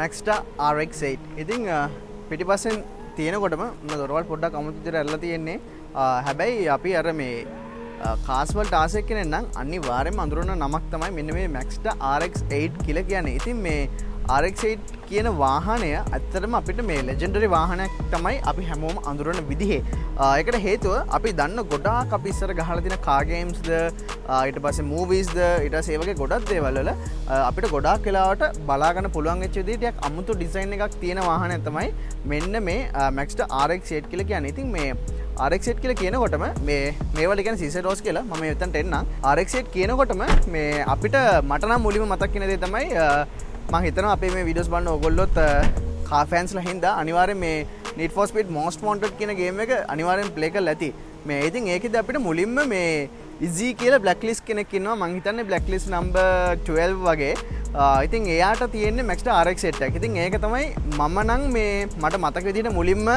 Maxda RX8. ඉතින් පිටිපස්සෙන් තියෙනකොටම මම දොරවල් පොඩ්ඩක් අමුතු විදිහට ඇරලා තියෙන්නේ. හැබැයි අපි අර මේ කාස් වලට ආසෙක් කෙනෙක් නම් අනිවාර්යයෙන්ම අඳුරන නමක් තමයි මෙන්න මේ Maxda RX8 කියලා කියන්නේ. ඉතින් මේ RX8 කියන වාහනය ඇත්තටම අපිට මේ ලෙජෙන්ඩරි වාහනයක් තමයි අපි හැමෝම අඳුරන විදිහේ. ඒකට හේතුව අපි දන්න ගොඩාක් අපි ඉස්සර ගහලා තියෙන කාර් ගේම්ස්ද ඊට පස්සේ මූවීස්ද ඊට පස්සේ ඒ වගේ ගොඩක් දේවල් වල අපිට ගොඩාක් වෙලාවට බලා ගන්න පුළුවන් වෙච්ච විදිහට ටිකක් අමුතු ඩිසයින් එකක් තියෙන වාහනයක් තමයි මෙන්න මේ Maxda RX8 කියලා කියන්නේ. ඉතින් මේ RX8 කියලා කියනකොටම මේවල කියන්නේ CC Ross කියලා මම මෙතනට එන්නම්. RX8 කියනකොටම මේ අපිට මට නම් මුලින්ම මතක් වෙන දේ තමයි මම හිතනවා අපේ මේ වීඩියෝස් බලන ඕගොල්ලොත් කාර් ෆෑන්ස්ලා හින්දා අනිවාර්යෙන් මේ Need for Speed Most Wanted කියන ගේම් එක අනිවාර්යෙන් ප්ලේ කරලා ඇති. මේ ඉතින් ඒකෙදි අපිට මුලින්ම මේ ඉසි කියලා බ්ලැක්ලිස්ට් කෙනෙක් ඉන්නවා. මම හිතන්නේ බ්ලැක්ලිස්ට් නම්බර් 12 වගේ. ඉතින් එයාට තියෙන්නේ Maxda RX8 එකක්. ඉතින් ඒක තමයි මම නම් මේ මට මතක විදිහට මුලින්ම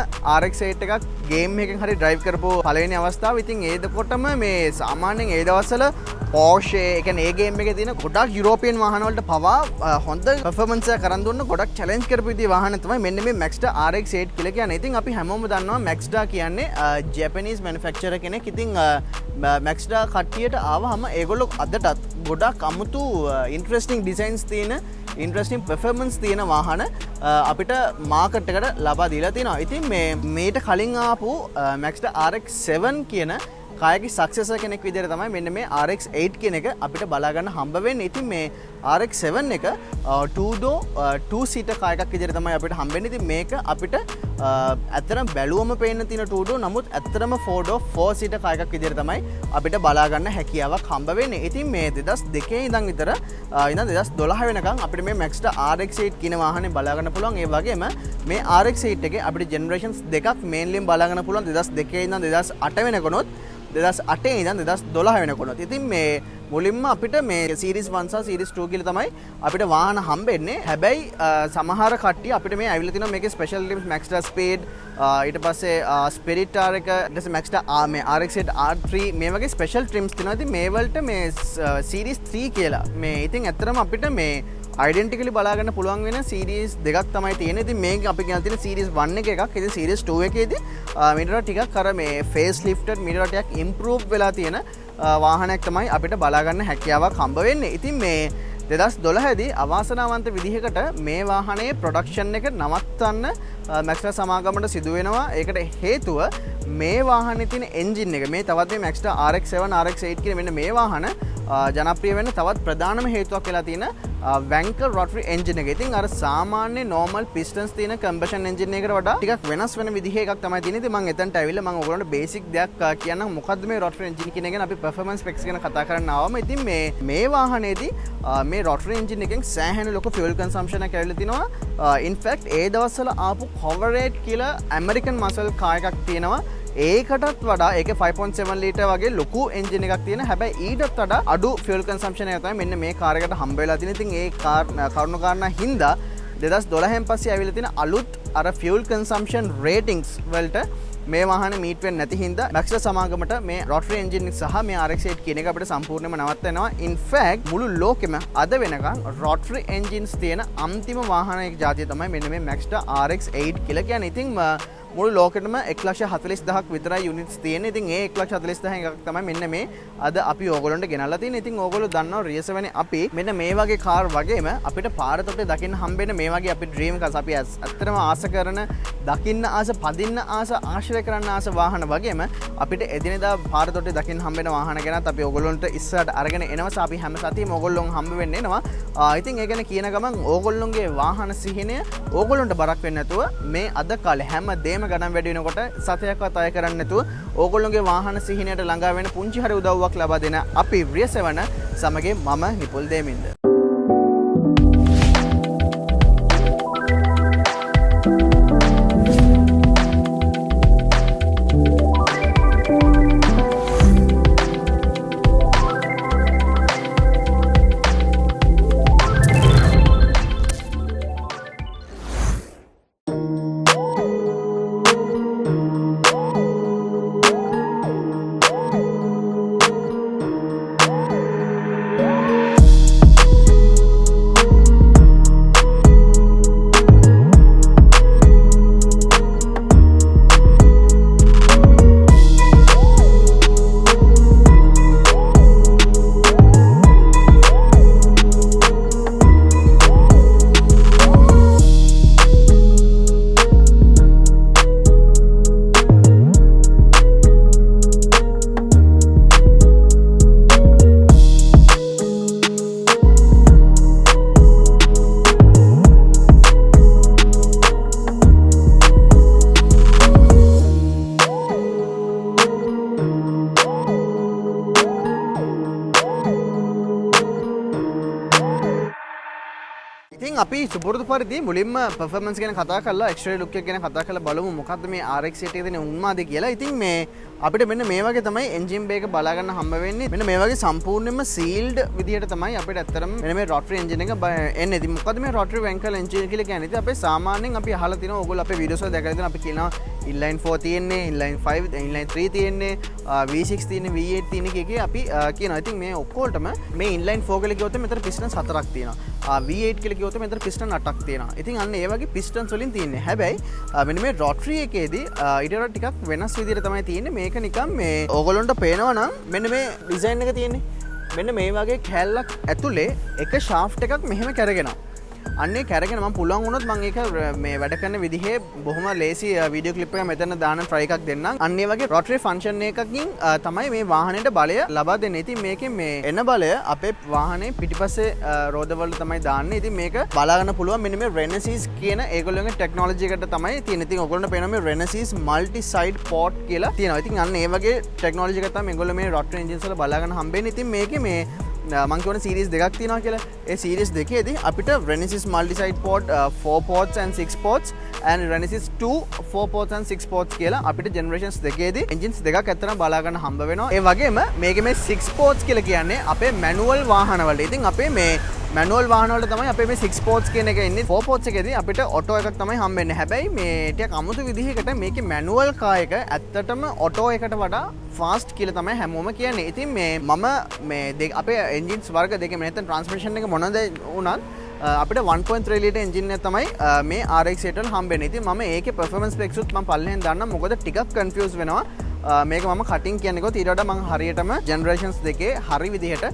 RX8 එකක් ගේම් එකකින් හරි ඩ්‍රයිව් කරපු පළවෙනි අවස්ථාව. ඉතින් ඒකකොටම මේ සාමාන්‍යයෙන් ඒ දවස්වල Porsche ඒ කියන්නේ ඒ ගේම් එකේ තියෙන ගොඩක් යුරෝපියන් වාහන වලට පවා හොඳ පර්ෆෝමන්ස් එක කරන් දුන්න ගොඩක් චැලෙන්ජ් කරපු විදිහේ වාහන තමයි මෙන්න මේ Maxda RX8 කියලා කියන්නේ. ඉතින් අපි හැමෝම දන්නවා Maxda කියන්නේ ජැපනීස් මැනුෆැක්චරර් කෙනෙක්. ඉතින් Maxda කට්ටියට ආවහම ඒගොල්ලෝ අදටත් ගොඩක් අමුතු ඉන්ටරෙස්ටිං ඩිසයින්ස් තියෙන ඉන්ටරෙස්ටිං පර්ෆෝමන්ස් තියෙන වාහන අපිට මාකට් එකට ලබා දීලා තියෙනවා. ඉතින් මේට කලින් ආපු Maxda RX7 කියන කායකි සක්සෙසර් කෙනෙක් විදිහට තමයි මෙන්න මේ RX8 කියන එක අපිට බලා ගන්න හම්බ වෙන්නේ. ඉතින් මේ RX7 එක 2 seater කාර් එකක් විදිහට තමයි අපිට හම්බ වෙන්නේ. ඉතින් මේක අපිට ඇත්තටම බැලුවම පේන්න තියෙන 2 නමුත් ඇත්තටම 4 seater කාර් එකක් විදිහට තමයි අපිට බලා ගන්න හැකියාවක් හම්බ වෙන්නේ. ඉතින් මේ 2002 ඉඳන් විතර ඉඳන් 2012 වෙනකන් අපිට මේ Maxda RX8 කියන වාහනේ බලා ගන්න පුළුවන්. ඒ වගේම මේ RX8 එකේ අපිට ජෙනරේෂන්ස් දෙකක් මේන්ලියෙන් බලා ගන්න පුළුවන්. 2002 ඉඳන් 2008 වෙනකොනොත් 2008 ඉඳන් 2012 වෙනකොනොත්. ඉතින් මේ මුලින්ම අපිට මේ සීරීස් 1 සහ සීරීස් 2 කියලා තමයි අපිට වාහන හම්බෙන්නේ. හැබැයි සමහර කට්ටිය අපිට මේ ඇවිල්ලා තිනවා මේකේ ස්පෙෂල් ට්‍රිම්ස් Maxda Speed ඊට පස්සේ Spirit R එක ඊට පස්සේ Maxda මේ RX8 R3 මේ වගේ ස්පෙෂල් ට්‍රිම්ස් තියෙනවා. ඉතින් මේ වලට මේ සීරීස් 3 කියලා මේ ඉතින් ඇත්තටම අපිට මේ identically බලා ගන්න පුළුවන් වෙන සීරීස් දෙකක් තමයි තියෙන්නේ. ඉතින් මේක අපි කියන තියෙන සීරීස් 1 එකක්. ඉතින් සීරීස් 2 එකේදී මීටර ටිකක් අර මේ ෆේස් ලිෆ්ටඩ් මීටර ටිකක් ඉම්ප්‍රූව් වෙලා තියෙන වාහනයක් තමයි අපිට බලා ගන්න හැකියාවක් හම්බ වෙන්නේ. ඉතින් මේ 2012 දී අවාසනාවන්ත විදිහකට මේ වාහනේ ප්‍රොඩක්ෂන් එක නවත්තන්න Maxda සමාගමට සිදු වෙනවා. ඒකට හේතුව මේ වාහනේ තියෙන එන්ජින් එක මේ තවත් මේ Maxda RX7 RX8 කියන මෙන්න මේ වාහන ජනප්‍රිය වෙන්න තවත් ප්‍රධානම හේතුවක් වෙලා තියෙන Wankel rotary engine එක. ඉතින් අර සාමාන්‍ය normal pistons තියෙන combustion engine එකකට වඩා ටිකක් වෙනස් වෙන විදිහේ එකක් තමයි තියෙන්නේ. ඉතින් මම එතනට ඇවිල්ලා මම ඔයගොල්ලන්ට basic දෙයක් කියන්නම්. මොකද්ද මේ rotary engine කියන එක ගැන අපි performance specs ගැන කතා කරන්න ආවම ඉතින් මේ වාහනේදී මේ rotary engine එකෙන් සෑහෙන ලොකු fuel consumption එකක් ඇවිල්ලා තිනවා. in fact ඒ දවස්වල ආපු Corvette කියලා American muscle car එකක් තියෙනවා. ඒකටත් වඩා ඒක 5.7 ලීටර් වගේ ලොකු එන්ජින් එකක් තියෙන. හැබැයි ඊටත් වඩා අඩු ෆියුල් කන්සම්ප්ෂන් එක තමයි මෙන්න මේ කාර් එකට හම්බ වෙලා තියෙන. ඉතින් ඒ කරුණු කාරණා හින්දා 2012 න් පස්සේ ආවිලා තියෙන අලුත් අර ෆියුල් කන්සම්ප්ෂන් රේටින්ග්ස් වලට මේ වාහනේ මීට් වෙන්නේ නැති හින්දා Maxda සමාගමට මේ rotary engine සහ මේ RX8 කියන එක අපිට සම්පූර්ණයෙන්ම නවත්තනවා. in fact මුළු ලෝකෙම අද වෙනකන් rotary engines තියෙන අන්තිම වාහනයක ජාතිය තමයි මෙන්න මේ Maxda RX8 කියලා කියන්නේ. ඉතින් මුළු ලෝකෙටම 1,40,000ක් විතරයි යුනිට්ස් තියෙන්නේ. ඉතින් ඒ 1,40,000 එකක් තමයි මෙන්න මේ අද අපි ඕගොල්ලන්ට ගෙනල්ලා තියෙන්නේ. ඉතින් ඕගොල්ලෝ දන්නවා රියසවනේ අපි මෙන්න මේ වගේ කාර් වගේම අපිට පාර තොටේ දකින්න හම්බෙන මේ වගේ අපි ඩ්‍රීම් කාර්ස් අපි ඇත්තටම ආස කරන දකින්න ආස පදින්න ආස ආශ්‍රය කරන්න ආස වාහන වගේම අපිට එදිනෙදා පාර තොටේ දකින්න හම්බෙන වාහන ගැනත් අපි ඕගොල්ලන්ට ඉස්සරහට අරගෙන එනවා. අපි හැම සතියෙම ඕගොල්ලොන් හම්බ වෙන්න එනවා. ඉතින් ඒ ගැන කියන ගමන් ඕගොල්ලොන්ගේ වාහන සිහිනය ඕගොල්ලොන්ට බරක් වෙන්නේ නැතුව මේ අද කාලේ හැම දෙම ගණන් වැඩි වෙනකොට සතයක්වත් අය කරන්නේ නැතුව ඕගොල්ලෝගේ වාහන සිහිනයට ළඟා වෙන පුංචි හරි උදව්වක් ලබා දෙන අපි රියසවන සමගින් මම නිපුල් දේමින්ද. ඉතින් අපි සුපුරුදු පරිදි මුලින්ම performance ගැන කතා කරලා exterior look එක ගැන කතා කරලා බලමු මොකද්ද මේ RX එකේ තියෙන උන්මාදය කියලා. ඉතින් මේ අපිට මෙන්න මේ වගේ තමයි engine bay එක බලා ගන්න හම්බ වෙන්නේ. මෙන්න මේ වගේ සම්පූර්ණයෙන්ම sealed විදියට තමයි අපිට ඇත්තටම මෙන්න මේ rotary engine එක එන්නේ. ඉතින් මොකද්ද මේ rotary Wankel engine කියලා කියන්නේ? ඉතින් අපේ සාමාන්‍යයෙන් අපි අහලා තිනවා ඕගොල්ලෝ අපේ videos වල දැකලා තියෙනවා අපි කියනවා inline 4 තියෙන්නේ, inline 5, inline 3 තියෙන්නේ, V6 තියෙන්නේ, V8 තියෙන්නේ කියකේ අපි කියනවා. ඉතින් මේ ඔක්කොල්ටම මේ inline 4 කියලා කිව්වොත් මෙතන pistons 4ක් තියෙනවා. V8 කියලා කිව්වොත් මෙතන piston 8ක් තියෙනවා. ඉතින් අන්න ඒ වගේ pistons වලින් තියෙන්නේ. හැබැයි මෙන්න මේ rotary එකේදී ඊට වඩා ටිකක් වෙනස් විදිහට තමයි තියෙන්නේ. මේක නිකන් මේ ඕගොල්ලොන්ට පේනවා නම් මෙන්න මේ design එක තියෙන්නේ. මෙන්න මේ වගේ කැල්ලක් ඇතුලේ එක shaft එකක් මෙහෙම කැරගෙනවා. අන්නේ කැරගෙන මම පුළුවන් වුණොත් මම ඒක මේ වැඩ කරන විදිහේ බොහොම ලේසි වීඩියෝ ක්ලිප් එකක් මෙතන දාන්න try එකක් දෙන්නම්. අන්න ඒ වගේ rotary function එකකින් තමයි මේ වාහනේට බලය ලබා දෙන්නේ. ඉතින් මේකේ මේ එන බලය අපේ වාහනේ පිටිපස්සේ රෝදවල තමයි දාන්නේ. ඉතින් මේක බලා ගන්න පුළුවන් මෙන්න මේ Renesas කියන ඒගොල්ලෝගේ ටෙක්නොලොජි එකට තමයි තියෙන්නේ. ඉතින් ඔයගොල්ලන්ට පේනවා මේ Renesas multi side port කියලා තියෙනවා. ඉතින් අන්න ඒ වගේ ටෙක්නොලොජි එකක් තමයි මේගොල්ලෝ මේ rotary engines වල බලා ගන්න හම්බෙන්නේ. ඉතින් මේකේ මේ මං කියන සීරීස් දෙකක් තියෙනවා කියලා. ඒ සීරීස් දෙකේදී අපිට Renesas multi-side port 4 ports and 6 ports and Renesas 2 4 ports and 6 ports කියලා අපිට generations දෙකේදී engines දෙකක් ඇත්තටම බලා ගන්න හම්බ වෙනවා. ඒ වගේම මේකේ මේ 6 ports කියලා කියන්නේ අපේ manual වාහනවල. ඉතින් අපේ මේ manual වාහනවල තමයි අපේ මේ 6 ports කියන එක ඉන්නේ. 4 ports එකේදී අපිට auto එකක් තමයි හම්බෙන්නේ. හැබැයි මේ ටිකක් අමුතු විදිහකට මේකේ manual car එක ඇත්තටම auto එකට වඩා ෆාස්ට් කියලා තමයි හැමෝම කියන්නේ. ඉතින් මේ මම මේ අපේ එන්ජින්ස් වර්ග දෙකේ නැත්නම් ට්‍රාන්ස්මිෂන් එක මොනද වුණත් අපිට 1.3 ලීටර් එන්ජින් එක තමයි මේ RX 8 වල හම්බෙන්නේ. ඉතින් මම ඒකේ performance specs උත් මම පල්ලෙහෙන් දාන්නම්. මොකද ටිකක් confuse වෙනවා. මේක මම කටින් කියන්නේ කොහොත් ඊට වඩා මම හරියටම generations දෙකේ හරි විදිහට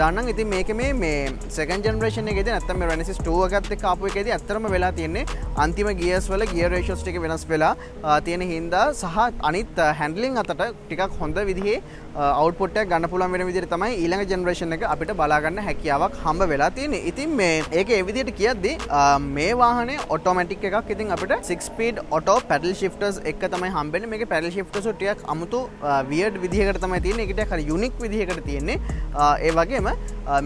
දාන්නම්. ඉතින් මේකේ මේ second generation එකේදී නැත්නම් මේ Renesas 2 එකත් එක්ක ආපු එකේදී ඇත්තටම වෙලා තියෙන්නේ අන්තිම gears වල gear ratios ටික වෙනස් වෙලා තියෙන හින්දා සහ අනිත් handling අතට ටිකක් හොඳ විදිහේ output එකක් ගන්න පුළුවන් වෙන විදිහට තමයි ඊළඟ generation එක අපිට බලා ගන්න හැකියාවක් හම්බ වෙලා තියෙන්නේ. ඉතින් මේ ඒක ඒ විදිහට කියද්දී මේ වාහනේ automatic එකක්. ඉතින් අපිට 6 speed auto paddle shifters එක තමයි හම්බෙන්නේ. මේකේ paddle shifters ටිකක් අමුතු weird විදිහකට තමයි තියෙන්නේ. ඒක ටිකක් හරි unique විදිහකට තියෙන්නේ. ඒ වගේම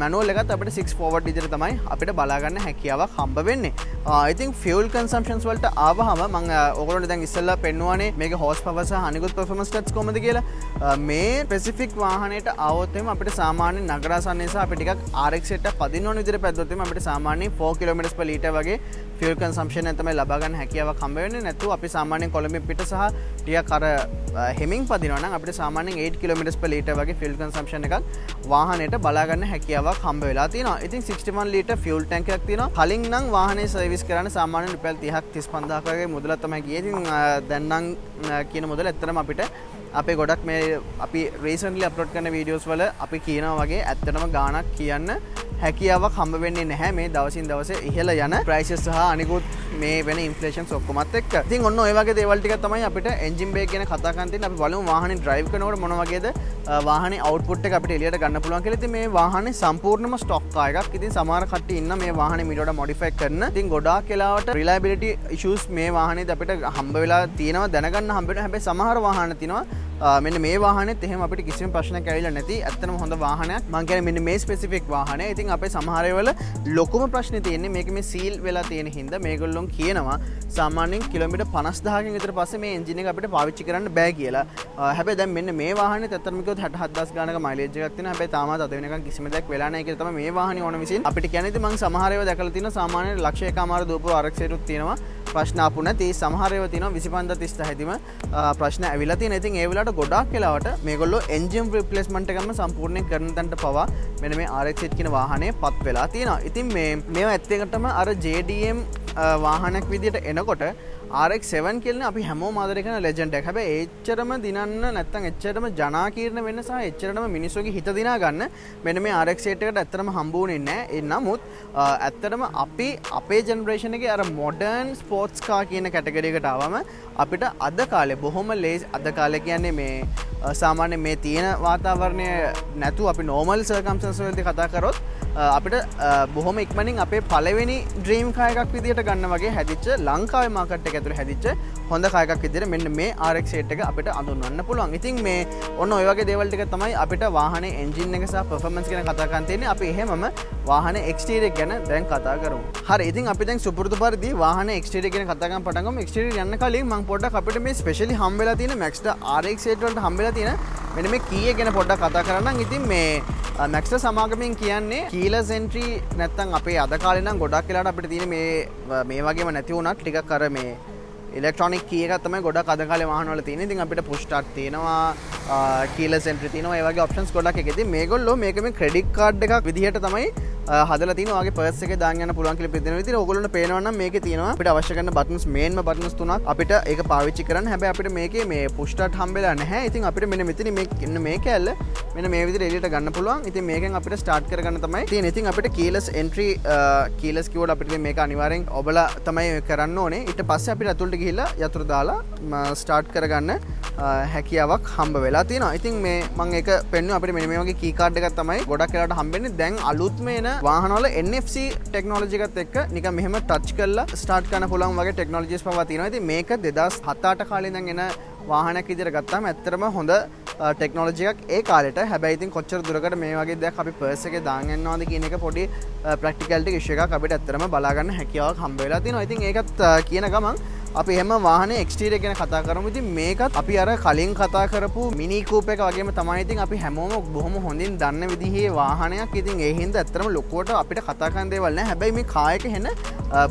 manual එකත් අපිට 6 forward විදිහට තමයි අපිට බලා ගන්න හැකියාවක් හම්බ වෙන්නේ. ඉතින් fuel consumptions වලට ආවහම මම ඔයගොල්ලන්ට දැන් ඉස්සෙල්ලා පෙන්නුවානේ මේක horsepower සහ අනිකුත් performance stats කොහොමද කියලා. මේ ස්පෙસિෆික් වාහනයට આવොත් එම අපිට සාමාන්‍ය නගරාසන්නයේ සහ අපිට ටිකක් RX එකට පදින්න ඕන විදිහට පැද්දොත් එම අපිට සාමාන්‍යයෙන් 4 km/l වගේ fuel consumption එක තමයි ලබා ගන්න හැකියාවක් හම්බ වෙන්නේ. නැත්නම් අපි සාමාන්‍යයෙන් කොළඹින් පිට සහ ටිකක් අර හෙමින් පදිනවා නම් අපිට සාමාන්‍යයෙන් 8 km/l වගේ fuel consumption එකක් වාහනයට බලා ගන්න හැකියාවක් හම්බ වෙලා තියෙනවා. ඉතින් 61 ලීටර් fuel tank එකක් තියෙනවා. කලින් නම් වාහනේ සර්විස් කරන්න සාමාන්‍යයෙන් රුපියල් 30ක් 35000ක් වගේ මුදලක් තමයි ගියේ. ඉතින් දැන් නම් කියන මුදල ඇත්තටම අපිට අපේ ගොඩක් මේ අපි රීසන්ට්ලි අප්ලෝඩ් කරන වීඩියෝස් වල අපි කියනවා වගේ ඇත්තටම ගාණක් කියන්න හැකියාවක් හම්බ වෙන්නේ නැහැ මේ දවසින් දවස ඉහළ යන ප්‍රයිසස් සහ අනිකුත් මේ වෙන ඉන්ෆ්ලේෂන්ස් ඔක්කොමත් එක්ක. ඉතින් ඔන්න ඔය වගේ දේවල් ටික තමයි අපිට එන්ජින් බේක් ගැන කතා කරන්න තියෙන්නේ. අපි බලමු වාහනේ ඩ්‍රයිව් කරනකොට මොන වගේද වාහනේ අවුට්පුට් එක අපිට එළියට ගන්න පුළුවන් කියලා. ඉතින් මේ වාහනේ සම්පූර්ණම ස්ටොක් කාර් එකක්. ඉතින් සමහර කට්ටිය ඉන්න මේ වාහනේ මීට වඩා මොඩිෆයි කරන. ඉතින් ගොඩාක් වෙලාවට රිලයබිලිටි ඉෂුස් මේ වාහනේදී අපිට හම්බ වෙලා තියෙනවා දැනගන්න හම්බ වෙනවා. හැබැයි සමහර වාහන තියෙනවා මෙන්න මේ වාහනේත් එහෙම අපිට කිසිම ප්‍රශ්නයක් ඇවිල්ලා නැති ඇත්තටම හොඳ වාහනයක්. මම කියන්නේ මෙන්න මේ ස්පෙસિෆික් වාහනය. ඉතින් අපේ සමහර ඒවල ලොකුම ප්‍රශ්නේ තියෙන්නේ මේක මේ සීල් වෙලා තියෙන හින්දා මේගොල්ලෝ කියනවා සාමාන්‍යයෙන් කිලෝමීටර් 50000කින් විතර පස්සේ මේ එන්ජින් එක අපිට පාවිච්චි කරන්න බෑ කියලා. හැබැයි දැන් මෙන්න මේ වාහනේත් ඇත්තටම කිව්වොත් 67000 ගානක මයිලේජ් එකක් තියෙනවා. හැබැයි තාමත් අද වෙනකන් කිසිම දෙයක් වෙලා නැහැ කියලා තමයි මේ වාහනේ ඕන විසින් අපිට කියන්නේ. ඉතින් මම සමහර ඒවා දැකලා තියෙනවා සාමාන්‍යයෙන් ලක්ෂ එකමාර දුවපු RX එකක් තියෙනවා. ප්‍රශ්න ආපු නැති සමහර ඒවා තියෙනවා 25 36 ප්‍රශ්න ඇවිල්ලා තියෙන. ඉතින් ඒ වෙලාවට ගොඩාක් වෙලාවට මේගොල්ලෝ එන්ජින් රිප්ලේස්මන්ට් එකම සම්පූර්ණයෙන් කරන තැනට පවා මෙන්න මේ RX 8 කියන වාහනේ පත් වෙලා තියෙනවා. ඉතින් මේවා ඇත්තටම අර JDM වාහනයක් විදියට එනකොට RX 7 කියන්නේ අපි හැමෝම ආදරය කරන ලෙජන්ඩ් එකක්. හැබැයි එච්චරම දිනන්න නැත්නම් එච්චරම ජනාකීර්ණ වෙන්න සහ එච්චරම මිනිස්සුගේ හිත දිනා ගන්න මෙන්න මේ RX 8 එකට ඇත්තටම හම්බුනේ නැහැ. ඒ නමුත් ඇත්තටම අපි අපේ ජෙනරේෂන් එකේ අර මොඩර්න් ස්පෝර්ට්ස් කාර් කියන කැටගරි එකට ආවම අපිට අද කාලේ බොහොම ලේසි අද කාලේ කියන්නේ මේ සාමාන්‍ය මේ තියෙන වාතාවරණය නැතුව අපි normal circumstances වලදී කතා කරොත් අපිට බොහොම ඉක්මනින් අපේ පළවෙනි ඩ්‍රීම් කාර් එකක් විදිහට ගන්න වගේ හැදිච්ච ලංකාවේ මාකට් එක ඇතුලේ හැදිච්ච හොඳ කාර් එකක් විදිහට මෙන්න මේ RX-8 එක අපිට අඳුන්වන්න පුළුවන්. ඉතින් මේ ඔන්න ඔය වගේ දේවල් ටික තමයි අපිට වාහනේ එන්ජින් එක සහ performance ගැන කතා කරන්න තියෙන්නේ. අපි එහෙමම වාහනේ exterior ගැන දැන් කතා කරමු. හරි. ඉතින් අපි දැන් සුපුරුදු පරිදි වාහනේ exterior ගැන කතා කරන්න පටන් ගමු. exterior යන්න කලින් මම පොඩ්ඩක් අපිට මේ ස්පෙෂලි හම්බෙලා තියෙන Mazda RX-8 වලට හම්බෙලා තියෙන මෙන්න මේ කී එක ගැන පොඩ්ඩක් කතා කරන්නම්. ඉතින් මේ Mazda සමාගමෙන් කියන්නේ keyless entry නැත්නම් අපේ අද කාලේ නම් ගොඩක් වෙලාවට අපිට තියෙන මේ වගේම නැති වුණත් ටිකක් අර මේ ඉලෙක්ට්‍රොනික කී එකක් තමයි ගොඩක් අද කාලේ වාහන වල තියෙන්නේ. ඉතින් අපිට push start තියෙනවා, keyless entry තියෙනවා, ඒ වගේ options ගොඩක් එක. ඉතින් මේගොල්ලෝ මේක මේ credit card එකක් විදිහට තමයි හදලා තියෙනවා. ඔයාගේ purse එකේ දාන් යන්න පුළුවන් කියලා පිළිදෙන විදිහට ඕගොල්ලොන්ට පේනවා නම් මේකේ තියෙනවා අපිට අවශ්‍ය කරන buttons, mainම buttons තුනක් අපිට ඒක පාවිච්චි කරන්න. හැබැයි අපිට මේකේ මේ push start හම්බෙලා නැහැ. ඉතින් අපිට මෙන්න මෙතන මේ කැල්ල මෙන්න මේ විදිහට එළියට ගන්න පුළුවන්. ඉතින් මේකෙන් අපිට start කරගන්න තමයි තියෙන්නේ. ඉතින් අපිට keyless entry keyless කිව්වට අපිට මේක අනිවාර්යෙන් ඔබලා තමයි කරන්න ඕනේ. ඊට පස්සේ අපිට අතුලට ගිහිල්ලා යතුරු දාලා start කරගන්න හැකියාවක් හම්බ වෙලා තියෙනවා. ඉතින් මේ මම ඒක පෙන්නුවා අපිට මෙන්න මේ වගේ key card එකක් තමයි ගොඩක් වෙලාවට හම්බෙන්නේ. දැන් අලුත්ම එන වාහනවල NFC ටෙක්නොලොජි එකත් එක්ක නිකන් මෙහෙම ටච් කරලා ස්ටාර්ට් කරන්න පුළුවන් වගේ ටෙක්නොලොජිස් පවා තියෙනවා. ඉතින් මේක 2007-8 කාලේ ඉඳන් එන වාහනයක් විදිහට ගත්තාම ඇත්තටම හොඳ ටෙක්නොලොජි එකක් ඒ කාලේට. හැබැයි ඉතින් කොච්චර දුරකට මේ වගේ දෙයක් අපි පර්ස් එකේ දාන් යනවාද කියන එක පොඩි ප්‍රැක්ටිකැලිටි ඉෂුව එකක් අපිට ඇත්තටම බලා ගන්න හැකියාවක් හම්බ වෙලා තියෙනවා. ඉතින් ඒකත් කියන ගමන් අපි එහෙම වාහනේ එක්ස්ටීරියර් ගැන කතා කරමු. ඉතින් මේකත් අපි අර කලින් කතා කරපු මිනි කූප් එක වගේම තමයි. ඉතින් අපි හැමෝම බොහොම හොඳින් දන්න විදිහේ වාහනයක්. ඉතින් ඒ හින්දා ඇත්තටම ලොකුවට අපිට කතා කරන්න දේවල් නැහැ. හැබැයි මේ කාර් එක හෙන